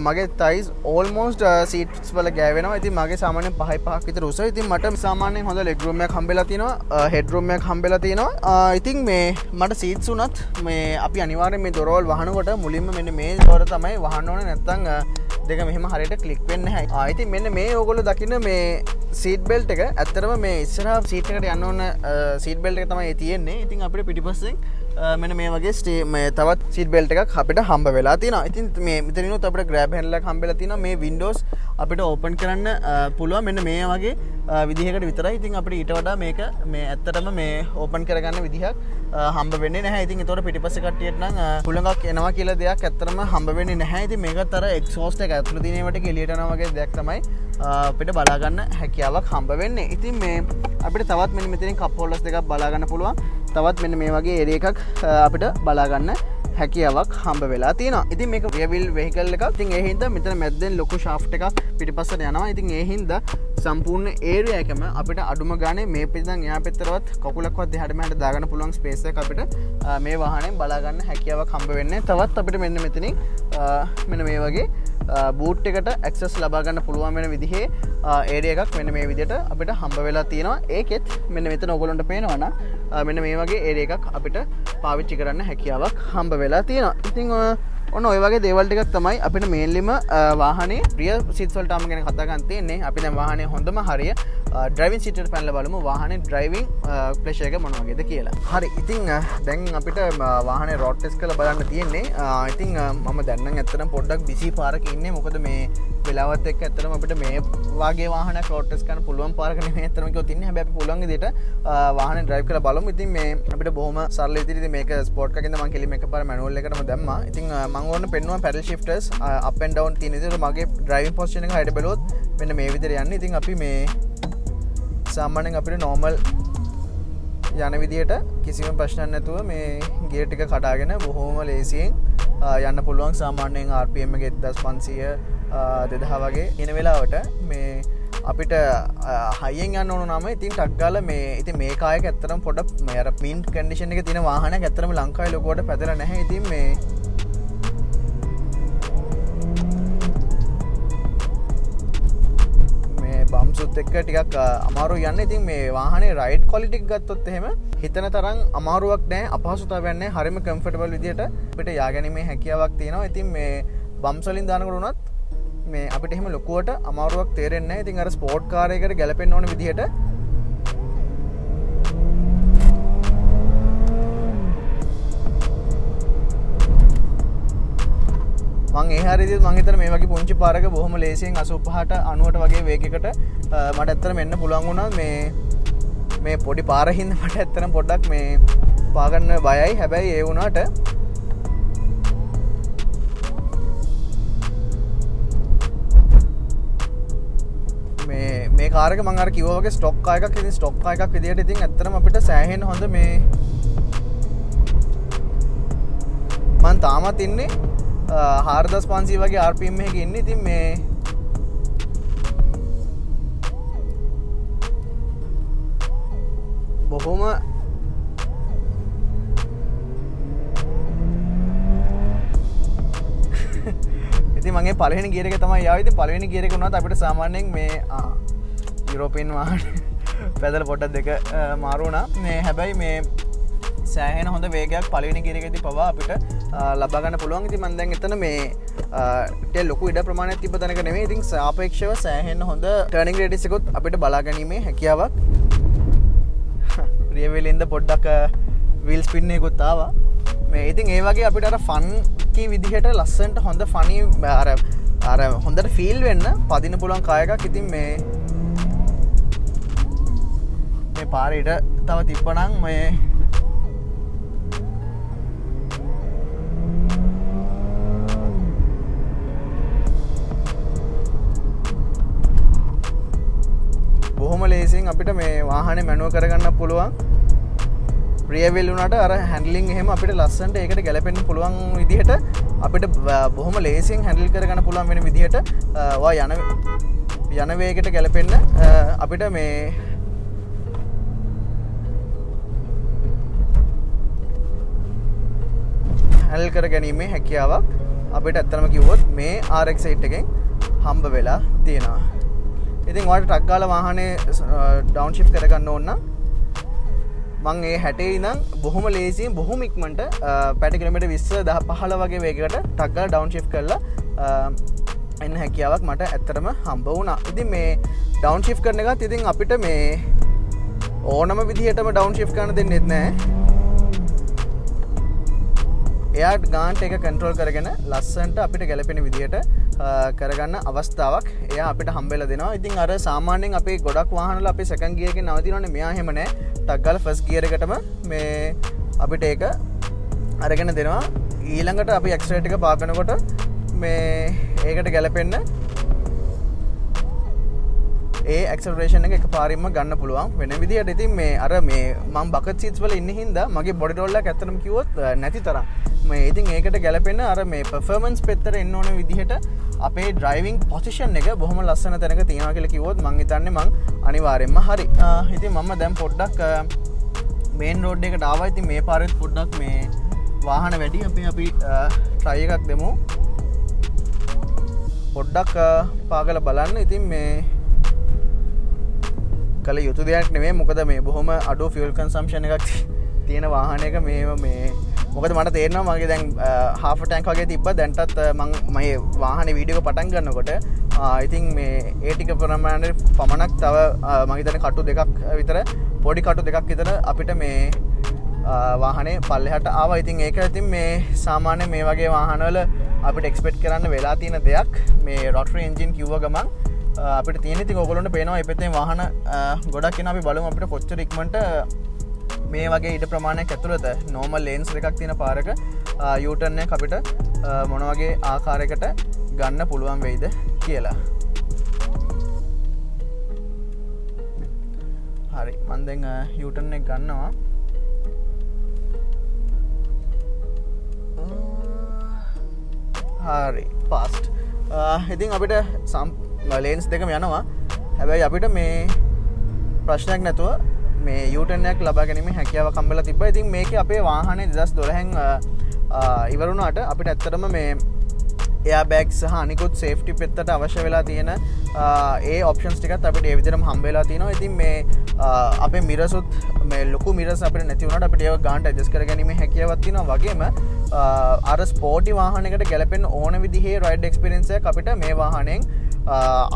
මගේ thighs almost සීට්ස් වල ගෑවෙනවා. ඉතින් මගේ සාමාන්‍යයෙන් 5ක් විතර උස. ඉතින් මට සාමාන්‍යයෙන් හොඳ ලෙග් රූම් එකක් හම්බෙලා තියෙනවා. හෙඩ් රූම් එකක් හම්බෙලා තියෙනවා. ඉතින් මේ මට සීට්ස් උනත් මේ අපි අනිවාර්යෙන් මේ දොරවල් වහනකොට මුලින්ම මෙන්න මේ දොර තමයි වහන්න ඕනේ. නැත්නම් දෙක මෙහෙම හරියට ක්ලික් වෙන්නේ නැහැ. ඉතින් මෙන්න මේ ඕගොල්ලෝ දකින්න මේ සීට් බෙල්ට් එක ඇත්තටම මේ ඉස්සරහා සීට් එකට යන්න ඕන සීට් බෙල්ට් එක තමයි තියෙන්නේ. ඉතින් අපිට පිටිපස්සෙන් මෙන්න මේ වගේ තවත් සීට් බෙල්ට් එකක් අපිට හම්බ වෙලා තියෙනවා. ඉතින් මේ මෙතනිනුත් අපිට ග්‍රෑබ් හැන්ඩල් එකක් හම්බෙලා තියෙනවා. මේ වින්ඩෝස් අපිට ඕපන් කරන්න පුළුවන් මෙන්න මේ වගේ විදිහකට විතරයි. ඉතින් අපිට ඊට වඩා මේක මේ ඇත්තටම මේ ඕපන් කරගන්න විදිහක් හම්බ වෙන්නේ නැහැ. ඉතින් ඒතකොට පිටිපස්සේ කට්ටියට නම් හුලඟක් එනවා කියලා දෙයක් ඇත්තටම හම්බ වෙන්නේ නැහැ. ඉතින් මේකත් අර එක්සෝස්ට් එක ඇතුළේ තියෙන ඒවාට එළියට යනවා වගේ දෙයක් තමයි අපිට බලා ගන්න හැකියාවක් හම්බ වෙන්නේ. ඉතින් මේ අපිට තවත් මෙන්න මෙතනින් කප් හෝල්ඩර්ස් දෙකක් බලා ගන්න පුළුවන්. තවත් මෙන්න මේ වගේ ඒරියා එකක් අපිට බලා ගන්න හැකියාවක් හම්බ වෙලා තියෙනවා. ඉතින් මේක rear wheel vehicle එකක්. ඉතින් ඒ හින්දා මෙතන මැද්දෙන් ලොකු shaft එකක් පිටිපස්සට යනවා. ඉතින් ඒ හින්දා සම්පූර්ණ ඒරියා එකම අපිට අඩුම ගානේ මේ පිටින් එහා පැත්තටවත් කකුලක්වත් එහාට මෙහාට දාගන්න පුළුවන් ස්පේස් එකක් අපිට මේ වාහනයෙන් බලා ගන්න හැකියාවක් හම්බ වෙන්නේ. තවත් අපිට මෙන්න මෙතනින් මෙන්න මේ වගේ බූට් එකට ඇක්සස් ලබා ගන්න පුළුවන් වෙන විදිහේ ඒරියා එකක් මෙන්න මේ විදිහට අපිට හම්බ වෙලා තියෙනවා. ඒකෙත් මෙන්න මෙතන ඔයගොල්ලන්ට පේනවා නම් මෙන්න මේ වගේ ඒරියා එකක් අපිට පාවිච්චි කරන්න හැකියාවක් හම්බ වෙලා තියෙනවා. ඉතින් ඔන්න ඔය වගේ දේවල් ටිකක් තමයි අපිට මේන්ලිම වාහනේ රියර් සීට්ස් වලට ආම ගැන කතා කරන්න තියෙන්නේ. අපි දැන් වාහනේ හොඳම හරිය ඩ්‍රයිවිං සීට් එකට පැනලා බලමු වාහනේ ඩ්‍රයිවිං ප්ලෙෂර් එක මොන වගේද කියලා. හරි. ඉතින් දැන් අපිට වාහනේ රෝඩ් ටෙස්ට් කරලා බලන්න තියෙන්නේ. ඉතින් මම දැන් නම් ඇත්තටම පොඩ්ඩක් බිසි පාරක ඉන්නේ. මොකද මේ වෙලාවත් එක්ක ඇත්තටම අපිට මේ වාගේ වාහනයක් රෝඩ් ටෙස්ට් කරන්න පුළුවන් පාරක නෙමෙයි ඇත්තටම කිව්වොත් ඉන්නේ. හැබැයි අපි පුළුවන් විදිහට වාහනේ ඩ්‍රයිව් කරලා බලමු. ඉතින් මේ අපිට බොහොම සරල විදිහට මේක ස්පෝර්ට් එකකින්ද මම කෙලිම එකපාර මැනුවල් එකටම දැම්මා. ඉතින් මම ඕන පෙන්නුවා පැඩල් ශිෆ්ටර්ස් අප් ඇන්ඩ් ඩවුන් තියෙන විදිහට මගේ ඩ්‍රයිවිං පොසිෂන් එක හරියට බැලුවොත් මෙන්න මේ විදිහට යන්නේ. ඉතින් අපි මේ සාමාන්‍යයෙන් අපිට නෝමල් යන විදිහට කිසිම ප්‍රශ්නයක් නැතුව මේ ගියර් ටික කඩාගෙන බොහොම ලේසියෙන් යන්න පුළුවන්. සාමාන්‍යයෙන් RPM එක 1500 2000 වගේ එන වෙලාවට මේ අපිට හයියෙන් යන්න ඕන නම් ඉතින් ටක් ගාලා මේ ඉතින් මේ කායක ඇත්තටම පොඩක් මේ අර මින් කන්ඩිෂන් එකේ තියෙන වාහනයක් ඇත්තටම ලංකාවේ ලොකුවට පැදලා නැහැ. ඉතින් මේ බම්සුත් එක්ක ටිකක් අමාරු යන්න. ඉතින් මේ වාහනේ රයිඩ් ක්වොලිටි එක ගත්තොත් එහෙම හිතන තරම් අමාරුවක් නැහැ, අපහසුතාවයක් නැහැ. හරිම කම්ෆර්ටබල් විදියට අපිට යා ගැනීමේ හැකියාවක් තියෙනවා. ඉතින් මේ බම්ස් වලින් දානකොට උනත් මේ අපිට එහෙම ලොකුවට අමාරුවක් තේරෙන්නේ නැහැ. ඉතින් අර ස්පෝර්ට් කාර් එකකට ගැලපෙන්න ඕන විදිහට මං ඒ හරියදී මං හිතන මේ වගේ පුංචි පාරක බොහොම ලේසියෙන් 85ට 90ට වගේ වේගයකට මට ඇත්තටම එන්න පුළුවන් වුණා. මේ පොඩි පාරින් මට ඇත්තටම පොඩ්ඩක් මේ පා ගන්න බයයි. හැබැයි ඒ වුණාට මේ කාර් එක මං අර කිව්වා වගේ ස්ටොක් කාර් එකක්. ඉතින් ස්ටොක් කාර් එකක් විදියට ඉතින් ඇත්තටම අපිට සෑහෙන හොඳ මේ මං තාමත් ඉන්නේ 4500 වගේ RPM එකක ඉන්නේ. ඉතින් මේ බොහොම ඉතින් මගේ පළවෙනි ගියර් එක තමයි ආවේ. ඉතින් පළවෙනි ගියර් එක වුණාත් අපිට සාමාන්‍යයෙන් මේ යුරෝපියන් වාහන පැදල පොඩ්ඩක් දෙක මාරු වුණා. මේ හැබැයි මේ සෑහෙන හොඳ වේගයක් පළවෙනි ගියර් එකේදී පවා අපිට ලබා ගන්න පුළුවන්. ඉතින් මම දැන් එතන මේ ටෙල් ලොකු ඉඩ ප්‍රමාණයක් තිබ්බ තැනක නෙමෙයි. ඉතින් සාපේක්ෂව සෑහෙන හොඳ ටර්නින් රේඩියස් එකත් අපිට බලා ගැනීමේ හැකියාවක් රියර් වීල් ඉඳ පොඩ්ඩක් වීල් ස්පින් එකකුත් ආවා. මේ ඉතින් ඒ වගේ අපිට අර ෆන් කී විදිහට ලස්සනට හොඳ ෆනි අර හොඳට ෆීල් වෙන්න පදින්න පුළුවන් කාර් එකක්. ඉතින් මේ පාරේ ඉඩ තව තිබ්බනම් මේ බොහොම ලේසියෙන් අපිට මේ වාහනේ මැනුවල් කරගන්න පුළුවන්. රියර් වීල් උනාට අර හැන්ඩලින් එහෙම අපිට ලස්සනට ඒකට ගැලපෙන්න පුළුවන් විදිහට අපිට බොහොම ලේසියෙන් හැන්ඩල් කරගන්න පුළුවන් වෙන විදිහට යන වේගයට ගැලපෙන්න අපිට මේ හැන්ඩල් කර ගැනීමේ හැකියාවක් අපිට ඇත්තටම කිව්වොත් මේ RX-8 එකෙන් හම්බ වෙලා තියෙනවා. ඉතින් ඔයාලට ට්‍රක් ගාලා වාහනේ ඩවුන් shift කරගන්න ඕන නම් මම ඒ 60 ඉඳන් බොහොම ලේසියෙන් බොහොම ඉක්මනට පැයට කිලෝමීටර් 20 15 වගේ වේගයකට ට්‍රක් ගාලා ඩවුන් shift කරලා එන්න හැකියාවක් මට ඇත්තටම හම්බ වුණා. ඉතින් මේ ඩවුන් shift කරන එකත් ඉතින් අපිට මේ ඕනම විදිහටම ඩවුන් shift කරන්න දෙන්නෙත් නැහැ. එයා ගාන්ට් එක කන්ට්‍රෝල් කරගෙන ලස්සනට අපිට ගැලපෙන විදිහට කරගන්න අවස්ථාවක් එයා අපිට හම්බෙලා දෙනවා. ඉතින් අර සාමාන්‍යයෙන් අපේ ගොඩක් වාහනවල අපි සෙකන්ඩ් ගියර් එකේ නවතිනවනේ. මෙයා එහෙම නැහැ. ටක් ගාලා ෆස්ට් ගියර් එකටම මේ අපිට ඒක අරගෙන දෙනවා. ඊළඟට අපි ඇක්සලරේටර් එක පා කරනකොට මේ ඒකට ගැලපෙන්න ඒ ඇක්සලරේෂන් එක එකපාරින්ම ගන්න පුළුවන් වෙන විදිහට. ඉතින් මේ අර මේ මම බකට් සීට්ස් වල ඉන්නේ හින්දා මගේ බොඩි රෝල් එක ඇත්තටම කිව්වොත් නැති තරම්. මේ ඉතින් ඒකට ගැලපෙන්න අර මේ පර්ෆෝමන්ස් පැත්තට එන්න ඕන විදිහට අපේ ඩ්‍රයිවිං පොසිෂන් එක බොහොම ලස්සන තැනක තියෙනවා කියලා කිව්වොත් මං හිතන්නේ මං අනිවාර්යෙන්ම හරි. ඉතින් මම දැන් පොඩ්ඩක් මේන් රෝඩ් එකට ආවා. ඉතින් මේ පාරෙත් පොඩ්ඩක් මේ වාහන වැඩි අපි try එකක් දෙමු. පොඩ්ඩක් පාගල බලන්න. ඉතින් මේ කල යුතු දෙයක් නෙමෙයි. මොකද මේ බොහොම අඩු ෆියුල් කන්සම්ප්ෂන් එකක් තියෙන වාහනයක මේ මොකද මට තේරෙනවා මගේ දැන් half tank වගේ තිබ්බා. දැන්ටත් මම මේ වාහනේ වීඩියෝ එක පටන් ගන්නකොට ඉතින් මේ ඒ ටික ප්‍රමාණයට පමණක් තව මම හිතන්නේ කටු දෙකක් විතර පොඩි කටු දෙකක් විතර අපිට මේ වාහනේ පල්ලෙහාට ආවා. ඉතින් ඒක ඉතින් මේ සාමාන්‍ය මේ වගේ වාහනවල අපිට එක්ස්පෙක්ට් කරන්න වෙලා තියෙන දෙයක්. මේ රොටරි එන්ජින් කිව්ව ගමන් අපිට තියෙන ඉතින් ඔයගොල්ලන්ට පේනවා මේ පැත්තේ වාහන ගොඩක් එනවා. අපි බලමු අපිට කොච්චර ඉක්මනට මේ වගේ ඉඩ ප්‍රමාණයක් ඇතුළත නෝමල් ලේන්ස් එකක් තියෙන පාරක යූටර්න් එක අපිට මොන වගේ ආකාරයකට ගන්න පුළුවන් වෙයිද කියලා. හරි මම දැන් යූටර්න් එක ගන්නවා. හරි ෆාස්ට්. ඉතින් අපිට ලේන්ස් දෙකම යනවා. හැබැයි අපිට මේ ප්‍රශ්නයක් නැතුව මේ යූටර්න් එකක් ලබා ගැනීමේ හැකියාවක් හම්බෙලා තිබ්බා. ඉතින් මේකේ අපේ වාහනේ 2012න් ඉවර වුණාට අපිට ඇත්තටම මේ එයාබෑග් සහ අනිකුත් සේෆ්ටි පෙත්තට අවශ්‍ය වෙලා තියෙන ඒ ඔප්ෂන්ස් ටිකත් අපිට ඒ විදිහටම හම්බ වෙලා තියෙනවා. ඉතින් මේ අපේ මිරසුත් මේ ලොකු මිරස් අපිට නැති වුණාට අපිට ඒක ගානට ඇඩ්ජස්ට් කරගැනීමේ හැකියාවක් තියෙනවා. වගේම අර ස්පෝර්ටි වාහනයකට ගැලපෙන ඕන විදිහේ රයිඩ් එක්ස්පීරියන්ස් එකක් අපිට මේ වාහනයෙන්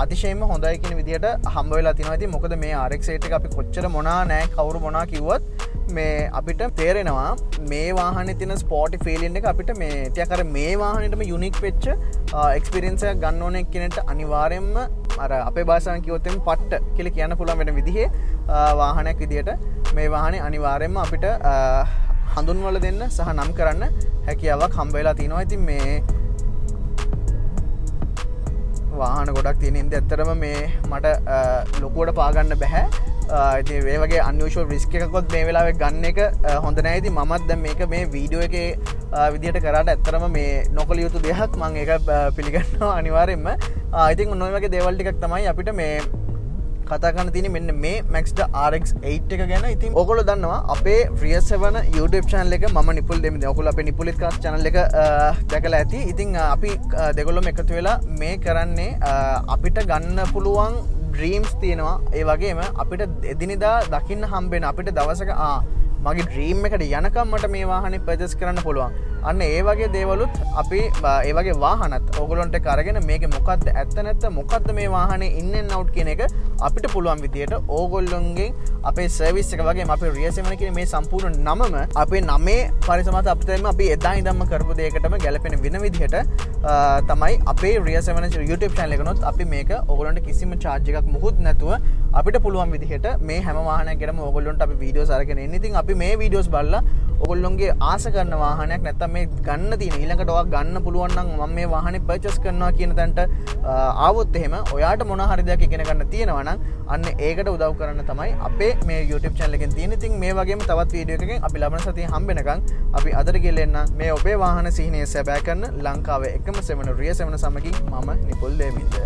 අතිශයම හොඳයි කියන විදිහට හම්බ වෙලා තියෙනවා. ඉතින් මොකද මේ RX-8 එක අපි කොච්චර මොනා නැහැ කවුරු මොනා කිව්වත් මේ අපිට තේරෙනවා මේ වාහනේ තියෙන ස්පෝර්ටි ෆීලින් එක අපිට මේ ටිකක් අර මේ වාහනේටම යුනික් වෙච්ච එක්ස්පීරියන්ස් එකක් ගන්න ඕනේ කෙනෙක්ට අනිවාර්යයෙන්ම අර අපේ භාෂාවෙන් කිව්වොත් එම් පට්ට කියලා කියන්න පුළුවන් වෙන විදිහේ වාහනයක් විදිහට මේ වාහනේ අනිවාර්යයෙන්ම අපිට හඳුන්වලා දෙන්න සහ නම් කරන්න හැකියාවක් හම්බ වෙලා තිනවා. ඉතින් මේ වාහන ගොඩක් තියෙන ඉඳ ඇත්තටම මේ මට ලොකුවට පාගන්න බෑ. ඉතින් මේ වගේ අන්යුෂුවල් රිස්ක් එකක්වත් මේ වෙලාවේ ගන්න එක හොඳ නැහැ. ඉතින් මමත් දැන් මේක මේ වීඩියෝ එකේ විදියට කරාට ඇත්තටම මේ නොකළ යුතු දෙයක් මම ඒක පිළිගන්නවා අනිවාර්යයෙන්ම. ඉතින් ඔන්න ඔය වගේ දේවල් ටිකක් තමයි අපිට මේ කතා කරන්න තියෙන්නේ මෙන්න මේ Maxda RX-8 එක ගැන. ඉතින් ඔයගොල්ලෝ දන්නවා අපේ Rear7 YouTube channel එක මම නිපුල් දෙමි. ඔයගොල්ලෝ අපේ නිපුලිත් කාස් channel එක දැකලා ඇති. ඉතින් අපි දෙගොල්ලොම එකතු වෙලා මේ කරන්නේ අපිට ගන්න පුළුවන් ඩ්‍රීම්ස් තියෙනවා. ඒ වගේම අපිට එදිනෙදා දකින්න හම්බෙන අපිට දවසක මගේ ඩ්‍රීම් එකට යනකම් මට මේ වාහනේ පර්චේස් කරන්න පුළුවන්. අන්න ඒ වගේ දේවලුත් අපි ඒ වගේ වාහනත් ඕගොල්ලන්ට අරගෙන මේකේ මොකද්ද ඇත්ත නැත්ත මොකද්ද මේ වාහනේ ඉන් ඇන්ඩ් අවුට් කියන එක අපිට පුළුවන් විදියට ඕගොල්ලොන්ගෙන් අපේ සර්විස් එක වගේම අපේ Rear7 කියන මේ සම්පූර්ණ නමම අපේ නමේ පරිසමත අපිට දෙන්න අපි එදා ඉඳන්ම කරපු දෙයකටම ගැලපෙන වෙන විදිහට තමයි අපේ Rear7 YouTube channel එකනොත් අපි මේක ඕගොල්ලන්ට කිසිම charge එකක් මුකුත් නැතුව අපිට පුළුවන් විදිහට මේ හැම වාහනයක් ගැනම ඕගොල්ලන්ට අපි වීඩියෝස් අරගෙන එන්නේ. ඉතින් අපි මේ වීඩියෝස් බලලා ඔයගොල්ලොන්ගේ ආස කරන වාහනයක් නැත්තම් මේ ගන්න තියෙන ඊළඟට ඔයා ගන්න පුළුවන් නම් මම මේ වාහනේ පර්චේස් කරනවා කියන තැනට ආවොත් එහෙම ඔයාට මොන හරි දෙයක් ඉගෙන ගන්න තියෙනවා නම් අන්න ඒකට උදව් කරන්න තමයි අපේ මේ YouTube channel එකෙන් තියෙන. ඉතින් මේ වගේම තවත් වීඩියෝ එකකින් අපි ලබන සතියේ හම්බෙනකන් අපි අදට ගෙලෙන්න මේ ඔබේ වාහන සිහිනය සැබෑ කරන ලංකාවේ එකම සෙවන Rear7 සමගින් මම නිපුල් දෙමින්ද.